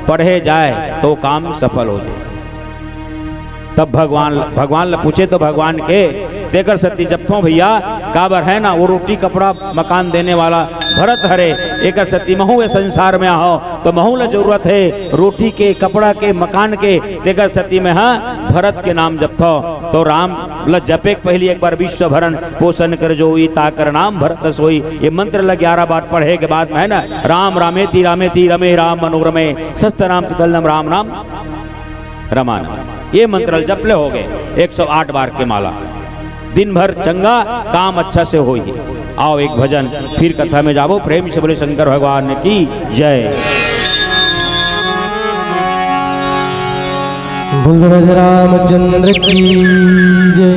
पढ़े जाए तो काम सफल हो जाए। तब भगवान पूछे तो भगवान के देकर सती जब थो भैया काबर है ना, वो रोटी कपड़ा मकान देने वाला भरत हरे। एक सती महू संसार में आओ तो महू ला जरूरत है रोटी के, कपड़ा के, मकान के। देकर सती में हाँ भरत के नाम जप थो तो राम ल जपे पहली एक बार विश्व भरण पोषण कर जोई, ताकर नाम भरत सोई। ये मंत्र ल 11 बार पढ़े के बाद में है ना, राम रामेति रामेति रमे राम मनोरमे, सस्त नाम तुतल्लम राम नाम रमान। ये मंत्र जपले हो गए 108 बार के माला। दिन भर चंगा काम अच्छा से हो ही। आओ एक भजन फिर कथा में जाओ। प्रेम से बोले शंकर भगवान की जय। बोल रामचंद्र की जय,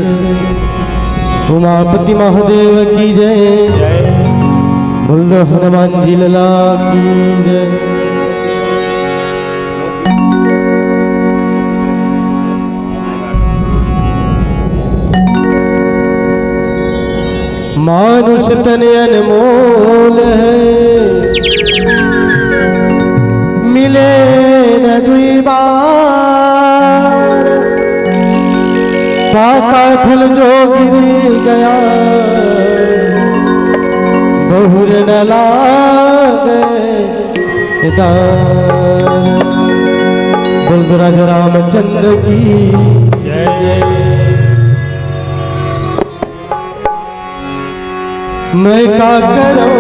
उमापति महादेव की जय, बोल हनुमान जी लला की जय। मानुष तन अनमोल है, मिले न दुई बार, पाका फल जो गिर गया बहुर न लागे दार। बोल राजा रामचंद्र की जय। मैं का करूं,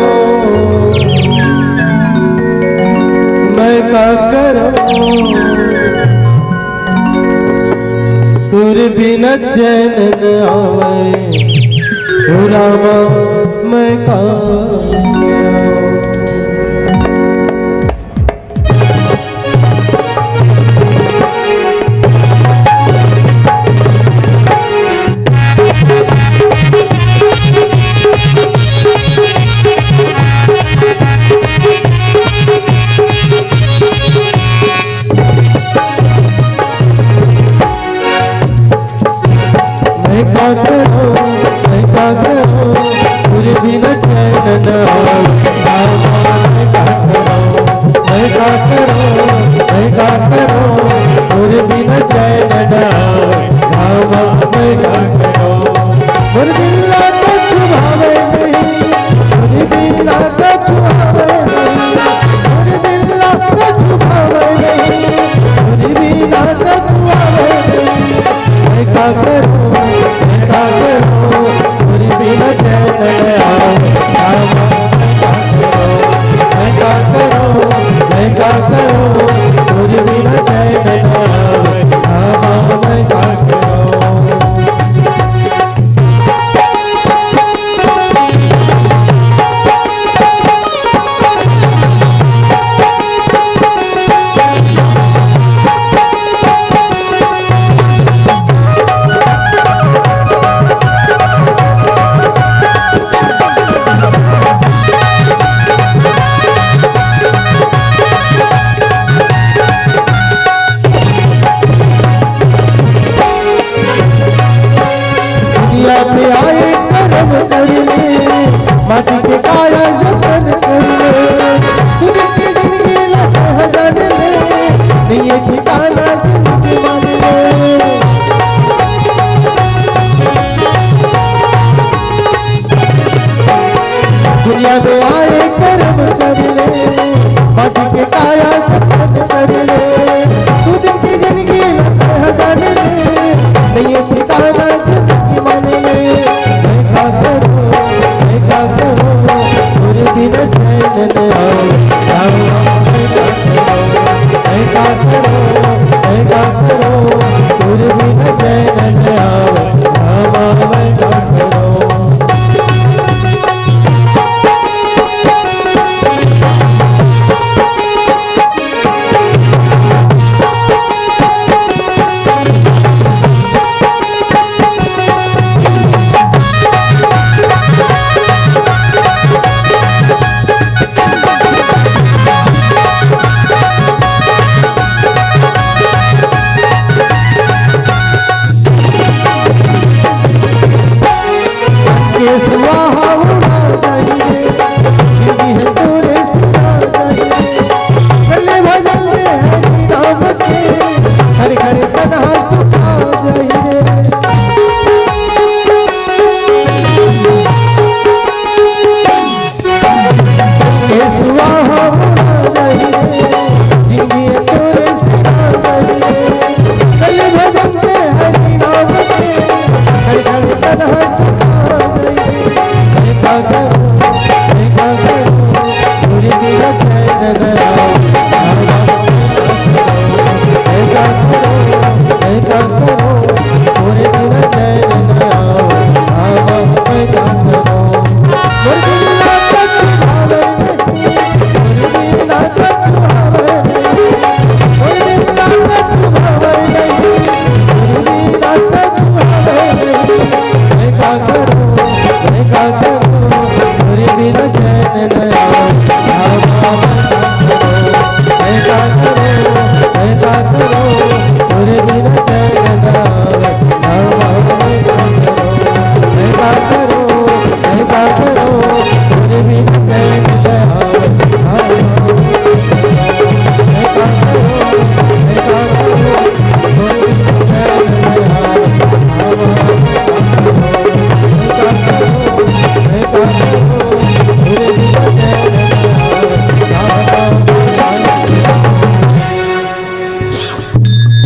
मैं का करूं, तुर बिना चैन न आवे, ओ रामा मैं का करूं।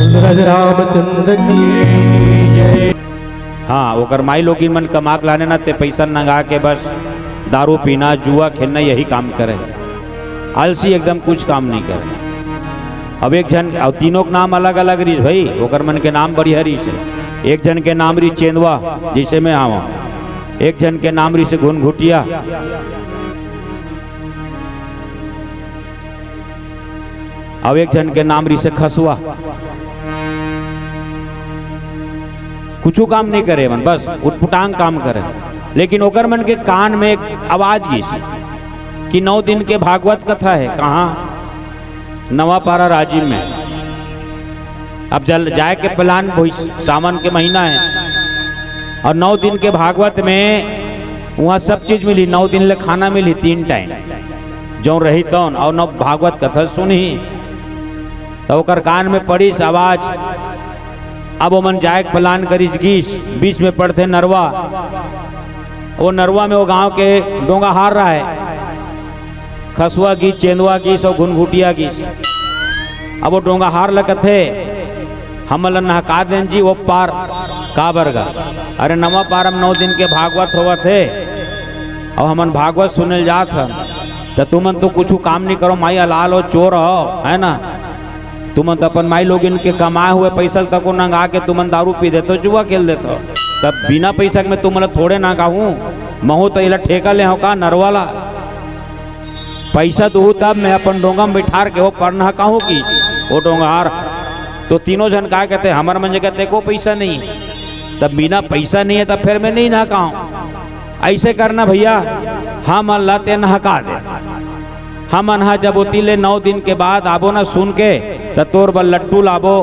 ब्रज रामचंद्र की जय। हाँ ओकर माई लोग मन कमा के लाने ना ते पैसा नंगा के बस दारू पीना जुआ खेलना यही काम करे, आलसी एकदम कुछ काम नहीं करे। अब एक जन और तीनों के नाम अलग अलग रही भाई, ओकर मन के नाम बड़ी हरी से। एक जन के नाम रही चेंदवा जिसे मैं आवा, एक जन के नाम रही से घुनघुटिया, अब एक जन के नाम रही से खसुआ। कुछ काम नहीं करे मन, बस उटपुटांग काम करे। लेकिन ओकर मन के कान में एक आवाज गई कि 9 दिन के भागवत कथा है। कहाँ? नवापारा राजीव में। अब जल जाए के प्लान सावन के महीना है और 9 दिन के भागवत में वहाँ सब चीज मिली। 9 दिन ले खाना मिली 3 टाइम जो रही तौन, और 9 भागवत कथा सुनी तो ओकर कान में पड़ी आवाज। अब वो मन जाए प्लान करी गीस, बीच में पड़ते नरवा। वो नरवा में वो गांव के डोंगा हार रहा है, खसुआ गीस, चेंदुआ गीस और घुनघुटिया गीस। अब वो डोंगा हार लगते हम नहका दें जी वो पार काबरगा। अरे नवा पार हम 9 दिन के भागवत होवत थे और हमन भागवत सुने जात हम, तो तुमन तो कुछ काम नहीं करो, माई अलाल हो चोर हो, है ना। तुमन तो अपन माई लोग इनके कमाए हुए पैसा तक को नंगा के तुमन दारू पी देते, जुआ खेल देते। तब बिना पैसा में तुम थोड़े ना कहूँ महू तो इला ठेका ले हो का नरवाला पैसा तो तब मैं अपन डोंगा में बैठार के वो पढ़ना कहूँ की वो डोंगार। तो तीनों जन का कहते हमारे मन कहते को पैसा नहीं, तब बिना पैसा नहीं है तब फिर मैं नहीं नहकाऊँ। ऐसे करना भैया, हम अल्लाह ते नहका दे। हम अनहा जब उतीले 9 दिन के बाद आबो ना सुन के तो तोर बल लड्डू लाबो,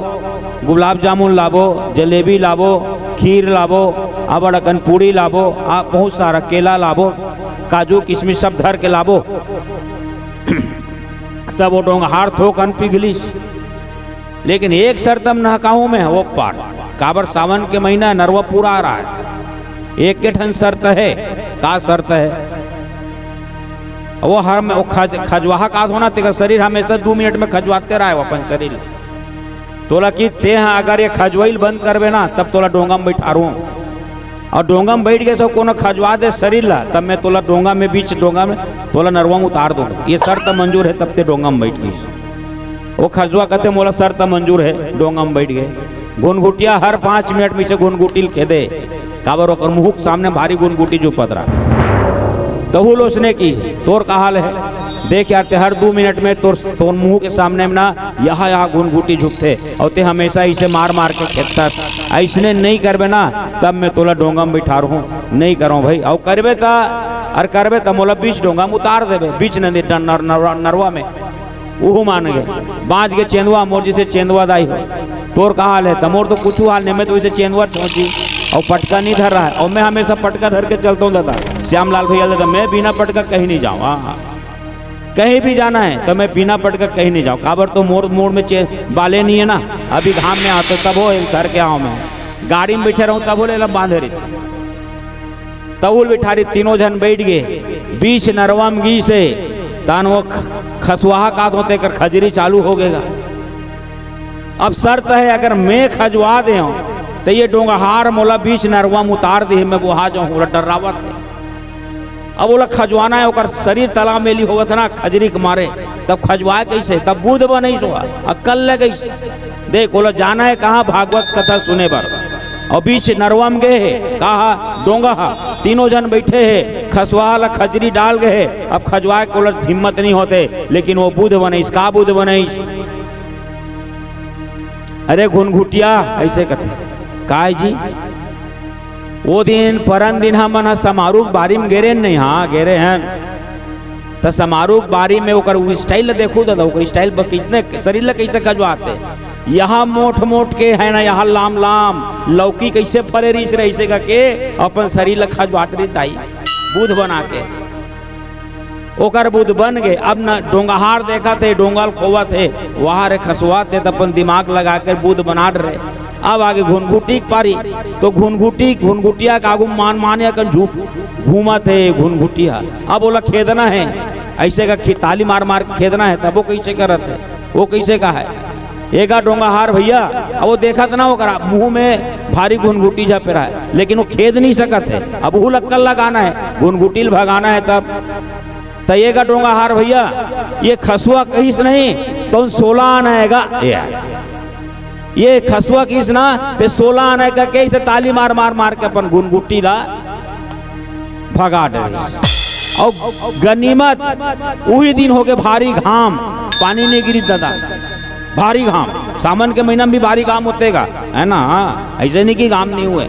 गुलाब जामुन लाबो, जलेबी लाबो, खीर लाबो, अबड़ अकन पूड़ी लाबो, आप बहुत सारा केला लाबो, काजू किशमिश सब धर के लाबो। तब वो डोंगहार थोकन पिघलिस। लेकिन एक शर्तम नहकाऊं में वो पार काबर सावन के महीना नरवा पूरा आ रहा है। एक के ठन शर्त है, का शर्त है वो हर में वो खजवाहा का होना तेरा शरीर हमेशा 2 मिनट में खजवाते रहा है वो अपन शरीर। तोला कि ते अगर ये खजवाइल बंद करबे ना तब तोला डोंगा में बैठा रू, और डोंगा में बैठ गए सो कोनो खजवा दे शरीर ला तब मैं तोला डोंगा में बीच डोंगा में तोला नरवा में उतार दूंगा। ये शर्त मंजूर है तब ते डोंगा में बैठ गई। वो खजवा कहते मोला शर्त मंजूर है, डोंगा में बैठ गए। घुनघुटिया हर 5 मिनट में से घुनघुटिल खेदे काबर ओकर मुँह के सामने भारी घुनघुटी जो पतरा तहु लोसने की तोर का हाल है। देख यार ते हर 2 मिनट में तोर मुंह के सामने में ना यहाँ घुनघुटी झुकते और ते हमेशा इसे मार मार के खेतता। ऐसने नहीं करबे ना तब मैं तोला डोंगा में बैठा रहूँ, नहीं करो भाई। और करबे ता और करबे ता मोला बीच डोंगा में उतार देबे, बीच नदी नरवा में वो मान गए। बाँच के चेंदुआ मोर जिसे चेंदुआ दाई हो तोर का हाल है, तमोर तो कुछ हाल नहीं। मैं तो इसे चेंदुआ पहुँची और पटका नहीं धर रहा है, और मैं हमेशा पटका धर के चलता हूँ दादा। श्यामलाल भैया दादा मैं बिना पटका कहीं नहीं जाऊँ। हाँ कहीं भी जाना है तो मैं बिना पटका कहीं नहीं जाऊँ। काबर तो मोड़ मोड़ में बाले नहीं है ना, अभी घाम में आते तब हो घर के आऊँ मैं गाड़ी में बैठे रहूँ तब हो ले बांधे रही तबुल बिठारी। तीनों जन बैठ गए बीच नरवा में गी से तान वो खसुआहा कात होते कर खजरी चालू हो गएगा। अब शर्त है अगर मैं खजवा दे तो ये डोंगहार मोला बीच नरवा में उतार दे, मैं वहा जाऊँ डर्रावत है। अब बोला खजवाना है ओकर शरीर तला मेली होवत ना खजरी के मारे, तब खजवाए कैसे, तब बुध बनी सो अक्ल लगे। देख बोला जाना है कहाँ भागवत कथा सुने बर, और बीच नरवा में गए है कहा डोंगा तीनों जन बैठे है खसवा खजरी डाल गए। अब खजवाए को हिम्मत नहीं होते, लेकिन वो बुध बनीस का बुध बनीस। अरे घुनघुटिया ऐसे कहते काय जी वो दिन परन दिन हम समारोह बारी में गेरे नहीं। हाँ गेरे हैं तो समारोह बारी में ओकर स्टाइल देखो दादा, ओकर स्टाइल कितने शरीर ला कैसे खजवाते। यहाँ मोट मोट के है ना, यहाँ लाम लाम लौकी कैसे फरे रही से ऐसे के अपन शरीर ला खजवाट रही ताई बुध बना के ओकर बुध बन गए। अब न डोंगाहार देखा थे डोंगाल खोवा थे वहां रे खसवा थे अपन दिमाग लगा कर बुध बना रहे। अब आगे घुनघुटी पारी तो घुनघुटिया का आगू मान माने कर घूमा थे घुनघुटिया। अब बोला खेदना है ऐसे का ताली मार मार खेदना है, तब वो कैसे करत है, वो कैसे का है। एका डोंगा हार भैया, अब वो देखा था ना, वो करा मुंह में भारी घुनघुटी जा पे रहा है, लेकिन वो खेद नहीं सकत है। अब वो लक्कल लगाना है, घुनघुटील भगाना है, तब तयेगा डोंगा हार भैया। ये खसुआ कहीस नहीं तो 16 आनेगा, ये खसुआ किस ना ते 16 आनेगा के इसे ताली मार मार मार के अपन घुनघुटी ला भगा दे। और गनीमत वही दिन हो गए भारी घाम, पानी नहीं गिरी दादा, भारी घाम। सावन के महीना में भी भारी घाम होतेगा, है ना। ऐसे नहीं कि घाम नहीं हुए,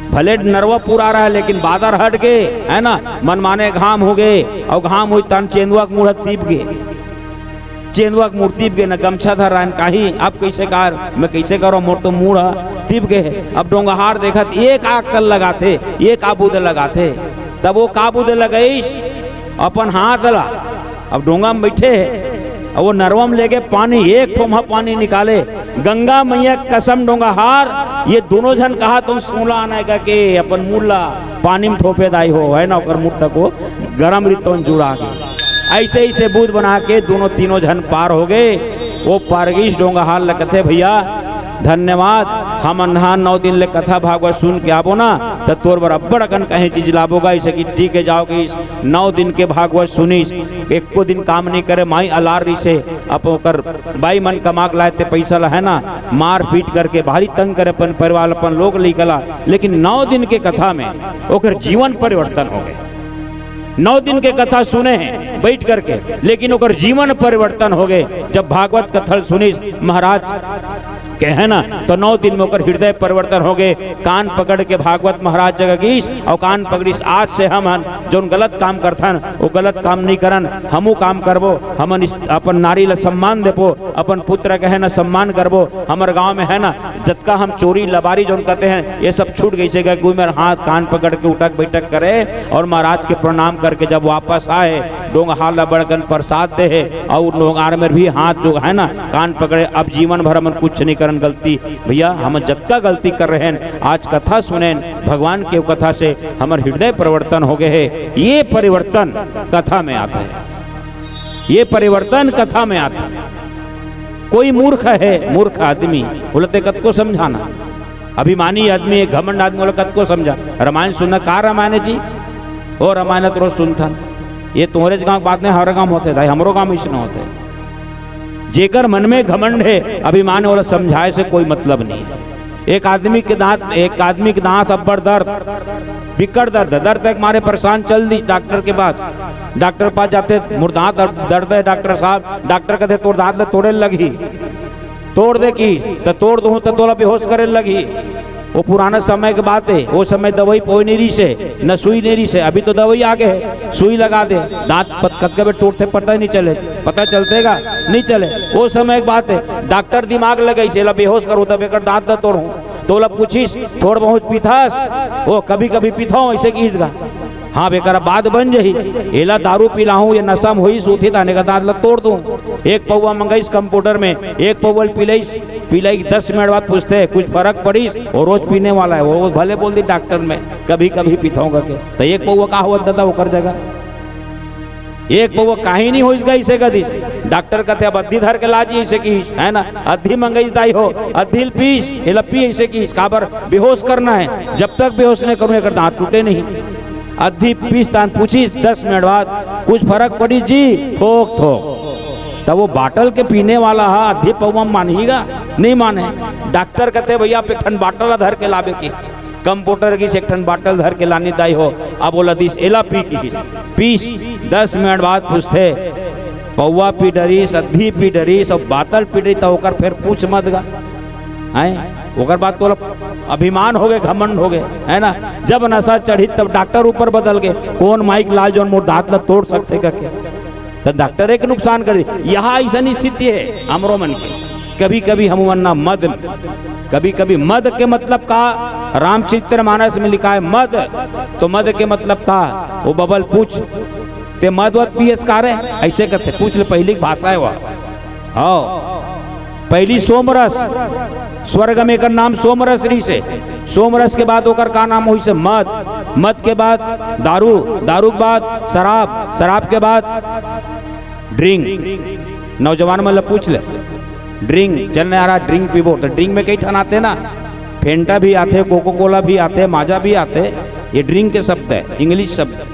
भले नरवा पूरा रहा है, लेकिन बादर हट गए, है ना। मनमाने घाम हो गए, और घाम हुई तन चेंदुआ के मुड़ तीप गए, चेंदुआ के मुड़ तीप गए, न गमछा धर रहा है काही। अब कैसे कार मैं कैसे करो, मोर तो मुड़ तीप गए। अब डोंगाहार देखा एक आकल लगाते, एक आबूद लगाते, तब वो काबूद लगाईस अपन हाथ ला। अब डोंगा में बैठे और वो नरवा में लेके पानी, एक ठोमा पानी निकाले। गंगा मैया कसम डोंगाहार, ये दोनों जन कहा तुम 16 आने का के अपन मुल्ला पानी में थोपे दाई हो, है ना। ओकर मुठ तक वो गरम रितौन जुड़ा के ऐसे ही से बूद बना के दोनों तीनों जन पार हो गए। वो पारगीश डोंगाहार लगते भैया धन्यवाद। हम अन्हा 9 दिन ले कथा भागवत सुन के आबो ना, तो तोर बर अब्बड़ अकन कहीं चीज लाबोगा। इसे कि टी के जाओगे, इस 9 दिन के भागवत सुनीस, एक को दिन काम नहीं करे माई अलार से अब ओकर बाई मन कमा के लाए ते पैसा ला, है ना, मार पीट करके भारी तंग करे अपन परिवार अपन लोग लिखला। लेकिन 9 दिन के कथा में ओकर जीवन परिवर्तन हो गए। 9 दिन के कथा सुने हैं बैठ करके, लेकिन ओकर जीवन परिवर्तन हो गए। जब भागवत कथा सुनी महाराज के, है ना, तो 9 दिन में ओकर हृदय परिवर्तन हो गए। कान पकड़ के भागवत महाराज जगीश और कान पकड़ीस, आज से हम जो गलत काम करथन वो गलत काम नहीं करन, हमू काम करबो, हमन अपन नारी ला सम्मान देबो, अपन पुत्र के, है ना, सम्मान करबो। हमारे गांव में, है ना, जतका हम चोरी लबारी जो कहते हैं ये सब छूट गई से। कोई मेरा हाथ कान पकड़ के उठक बैठक करे और महाराज के प्रणाम करके जब वापस आए, डोंगाहार बड़गन प्रसाद दे है, और लोग आर में भी हाथ जो है ना कान पकड़े। अब जीवन भर हम कुछ नहीं करन गलती भैया, हम जतका गलती कर रहे हैं, आज कथा सुने भगवान के कथा से हमारे हृदय परिवर्तन हो गए है। ये परिवर्तन कथा में आता है, ये परिवर्तन कथा में आता है। कोई मूर्ख है, मूर्ख आदमी बोलते कत को समझाना, अभिमानी आदमी, घमंड आदमी बोला कत को समझा। रामायण सुनना, कहा रामायण जी, और रामायण तो रोज सुनता। ये तुम्हारे गांव बात नहीं, हर गांव होते था, हमरो गांव इसमें होते। जेकर मन में घमंड है, अभिमान वाला, समझाए से कोई मतलब नहीं है। एक आदमी के दांत अब्बड़ दर्द, बिकट दर्द तक मारे परेशान चल दी डॉक्टर के पास। डॉक्टर पास जाते, मोर दांत दर्द है डॉक्टर साहब। डॉक्टर कहते तोड़ दांत तोड़े लगी, तोड़ दे की तो तोड़ दूं तो तोला बेहोश करे लगी। वो पुराना समय की बात है, वो समय दवाई पोई नहीं रही से, न सुई नहीं रही से। अभी तो दवाई आगे है, सुई लगा दे, दांत कतके में टूटते पता ही नहीं चले, पता चलतेगा नहीं चले। वो समय की बात है, डॉक्टर दिमाग लगे से बेहोश करो तब एक दांत न तोड़ू, तो ला पूछीस थोड़ बहुत पीथास, वो कभी कभी पीथाऊं ऐसे कीसगा। हाँ बेकार बात बन जही, एला दारू पिलाऊं ये नशा में हुई सूथी ताने का दांत ला तोड़ दूं। एक पौवा मंगाईस कंप्यूटर में, एक पौवल पिलाई 10 मिनट बाद पूछते कुछ फर्क पड़ीस, और रोज पीने वाला है वो भले बोल दी डॉक्टर में कभी कभी पीथाऊंगा के। तो एक पौवा का हुआ दादा ओकर जगह, एक पौवा काही नहीं होइस गई इसे गदिस। डॉक्टर कहते अब अद्धी धर के लाजी ऐसे की, है ना, अद्धी मंगई दाई हो, अद्धी पीस एलपी ऐसे की, काबर बेहोश करना है। जब तक बेहोश नहीं करूँ एक दांत टूटे नहीं। अद्धी पीस तान पूछी 10 मिनट बाद कुछ फर्क पड़ी जी, थोक तब वो बाटल के पीने वाला है, अद्धी पौवा मानेगा नहीं माने। डॉक्टर कहते भैया आप एक ठन बाटल धर के लावे की, कंप्यूटर की एक ठन बाटल धर के लानी दाई हो। अब बोला दिस एला पी की पीस 10 मिनट बाद पूछते पौवा पी डरीस, अद्धी पी डरीस और बाटल पी डरी, तो ओकर फिर पूछ मत गा है। ओकर बात तो अभिमान हो गए, घमंड हो गए, है ना। जब नशा चढ़ी तब डॉक्टर ऊपर बदल गए, कौन माइक लाल जो मोर दांत ला तोड़ सकते का क्या, तो डॉक्टर एक नुकसान कर दी। यहाँ ऐसा स्थिति है हमरो मन की। कभी कभी हम वरना मद, कभी कभी मद के मतलब का रामचरितमानस में लिखा है मद, तो मद के मतलब का वो बबल पूछ ते मद वत पियस का रे ऐसे करते पूछ ले, पहली भाषा है वह। हाँ पहली सोमरस, स्वर्ग में का नाम सोमरस रही से, सोमरस के बाद ओकर का नाम हुई से मद, मद के बाद दारू, दारू के बाद शराब, शराब के बाद ड्रिंक। नौजवान मतलब पूछ ले ड्रिंक चलने आ रहा, ड्रिंक पीबो तो ड्रिंक में कई ठन आते ना, फेंटा भी आते, कोको कोला भी आते, माजा भी आते, ये ड्रिंक के शब्द है, इंग्लिश शब्द।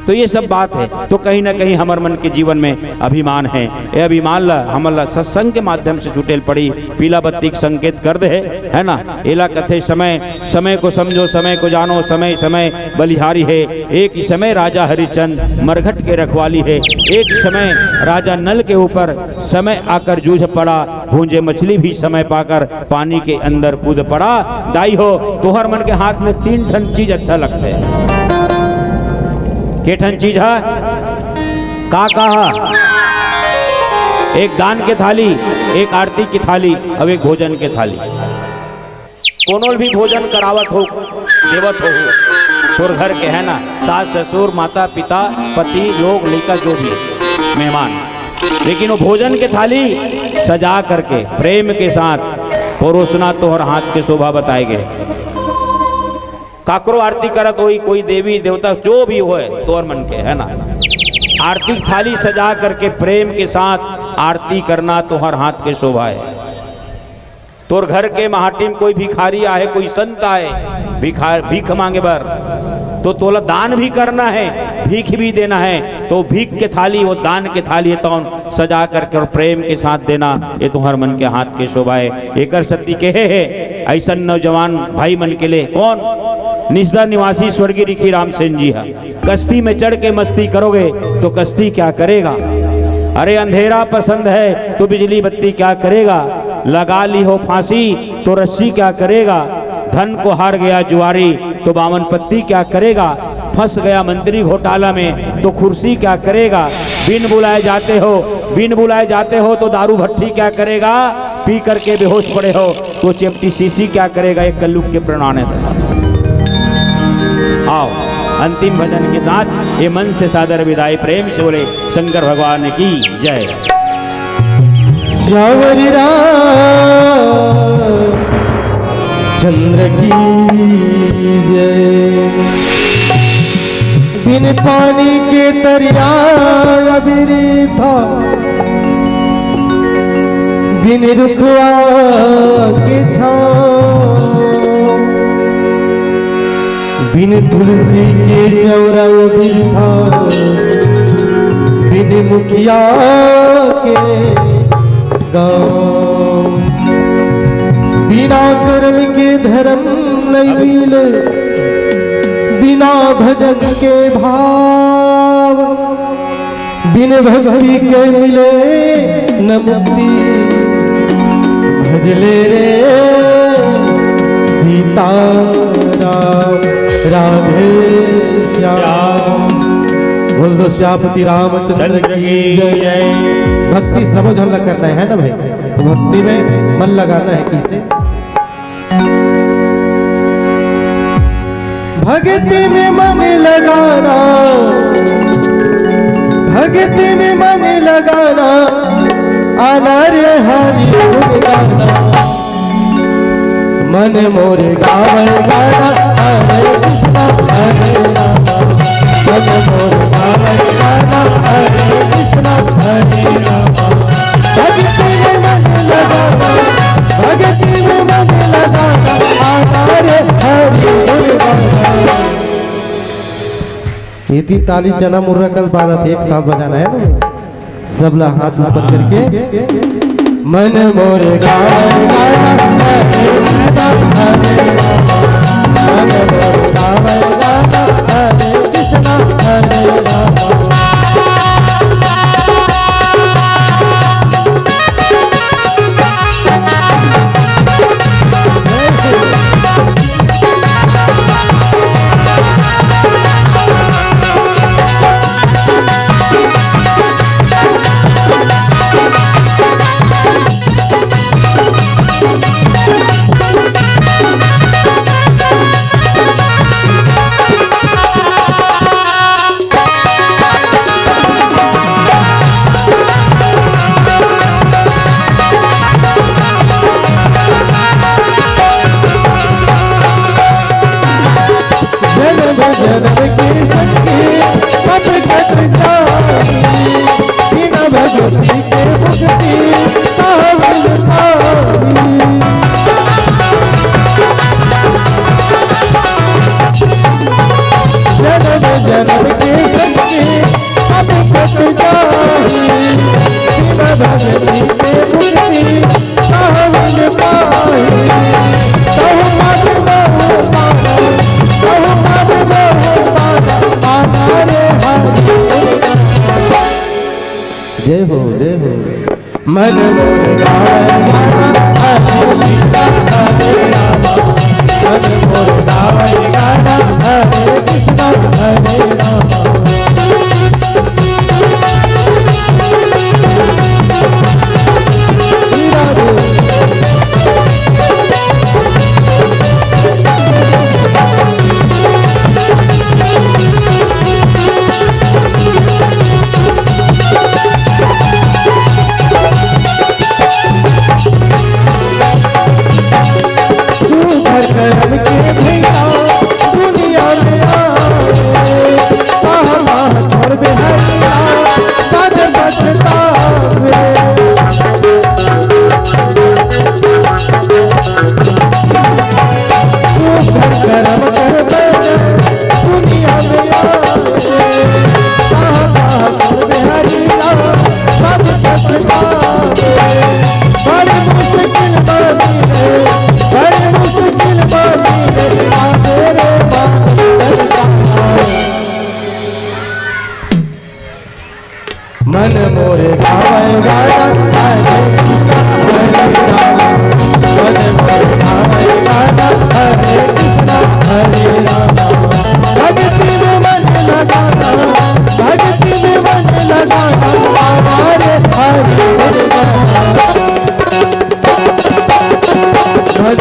तो ये सब बात है। तो कहीं ना कहीं हमार मन के जीवन में अभिमान है, ये अभिमान ला हमला सत्संग के माध्यम से छूटेल पड़ी, पीला बत्ती के संकेत कर दे है ना। एला कथे समय समय को समझो, समय को जानो, समय समय बलिहारी है। एक ही समय राजा हरिश्चंद्र मरघट के रखवाली है, एक समय राजा नल के ऊपर समय आकर जूझ पड़ा, भूंजे मछली भी समय पाकर पानी के अंदर कूद पड़ा। दाई हो तोहर मन के हाथ में 3 ठन चीज अच्छा लगते है। के ठन चीज है का कहा? एक दान के थाली, एक आरती की थाली, अब एक भोजन के थाली। कोनो भी भोजन करावत हो, देवत हो तोर घर के है ना, सास ससुर माता पिता पति लोग लड़का जो भी मेहमान, लेकिन वो भोजन के थाली सजा करके प्रेम के साथ परोसना तोहर हाथ के शोभा बताए गए। काकरो आरती करत होई, कोई देवी देवता जो भी होए तोर मन के है ना, आरती थाली सजा करके प्रेम के साथ आरती करना तोहर हाथ के शोभा है। तोर घर के महाटी में कोई भिखारी आए, कोई संत आए भीख मांगे बर, तो तोला दान भी करना है, भीख भी देना है। तो भीख के थाली, वो दान के थाली है तो सजा करके और प्रेम के साथ देना, ये तुम्हार मन के हाथ के शोभा है। एकर सत्य कहे है ऐसा नौजवान भाई मन के लिए। कौन? निजदा निवासी स्वर्गीय ऋषि रामसेन जी है। कश्ती में चढ़ के मस्ती करोगे तो कश्ती क्या करेगा? अरे अंधेरा पसंद है तो बिजली बत्ती क्या करेगा? लगा ली हो फांसी तो रस्सी क्या करेगा? धन को हार गया जुआरी तो बावन पत्ती क्या करेगा? फंस गया मंत्री घोटाला में तो कुर्सी क्या करेगा? बिन बुलाए जाते हो तो दारू भट्टी क्या करेगा? पी करके बेहोश पड़े हो तो चेपटी शीशी क्या करेगा? एक कल्लू के प्रणाने था। आओ अंतिम भजन के साथ ये मन से सादर विदाई, प्रेम से बोले शंकर भगवान की जय। श्यावरी चंद्र की जय। बिन पानी के दरिया अबीरी था, बिन रुखवा के छाँव, बिन तुलसी के चौरा था, बिन मुखिया के गाँव, बिना कर्म के धर्म नहीं मिले, बिना भजन के भाव, बिन भक्ति के मिले न मुक्ति। भजले रे सीता राम, राधे श्याम। बोल दो श्यामपति रामचंद्र की जय। भक्ति समझ हम करना है ना भाई, तो भक्ति में मन लगाना है। किसे? भक्ति में मन लगाना, भक्ति में मन लगाना, आना रे हरि गुण गाना। मन मोर गावल गाना, हरे कृष्णा हरे रामा। मन मोर गावल गाना, हरे कृष्णा हरे रामा। भक्ति में मन लगाना, भक्ति में मन लगाना, आना रे हरि गुण गाना। ये थी ताली चना मुर्रा कल बात एक साथ बजाना है ना, सब ला हाथ ऊपर करके। मन मोर गावल गाना, हरे कृष्णा हरे रामा। मन मोर गावल गाना, हरे कृष्णा हरे रामा। जन्म के संगे सब कट जाई, बिना भक्ति के मुक्ति पावल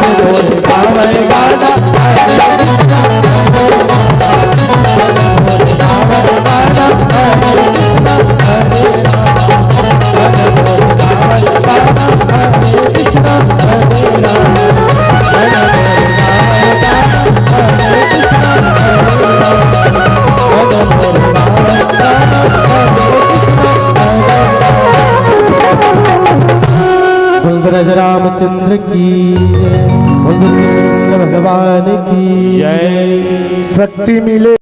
बोल रामचंद्र की जय, बोल कृष्ण भगवान की जय। शक्ति मिले।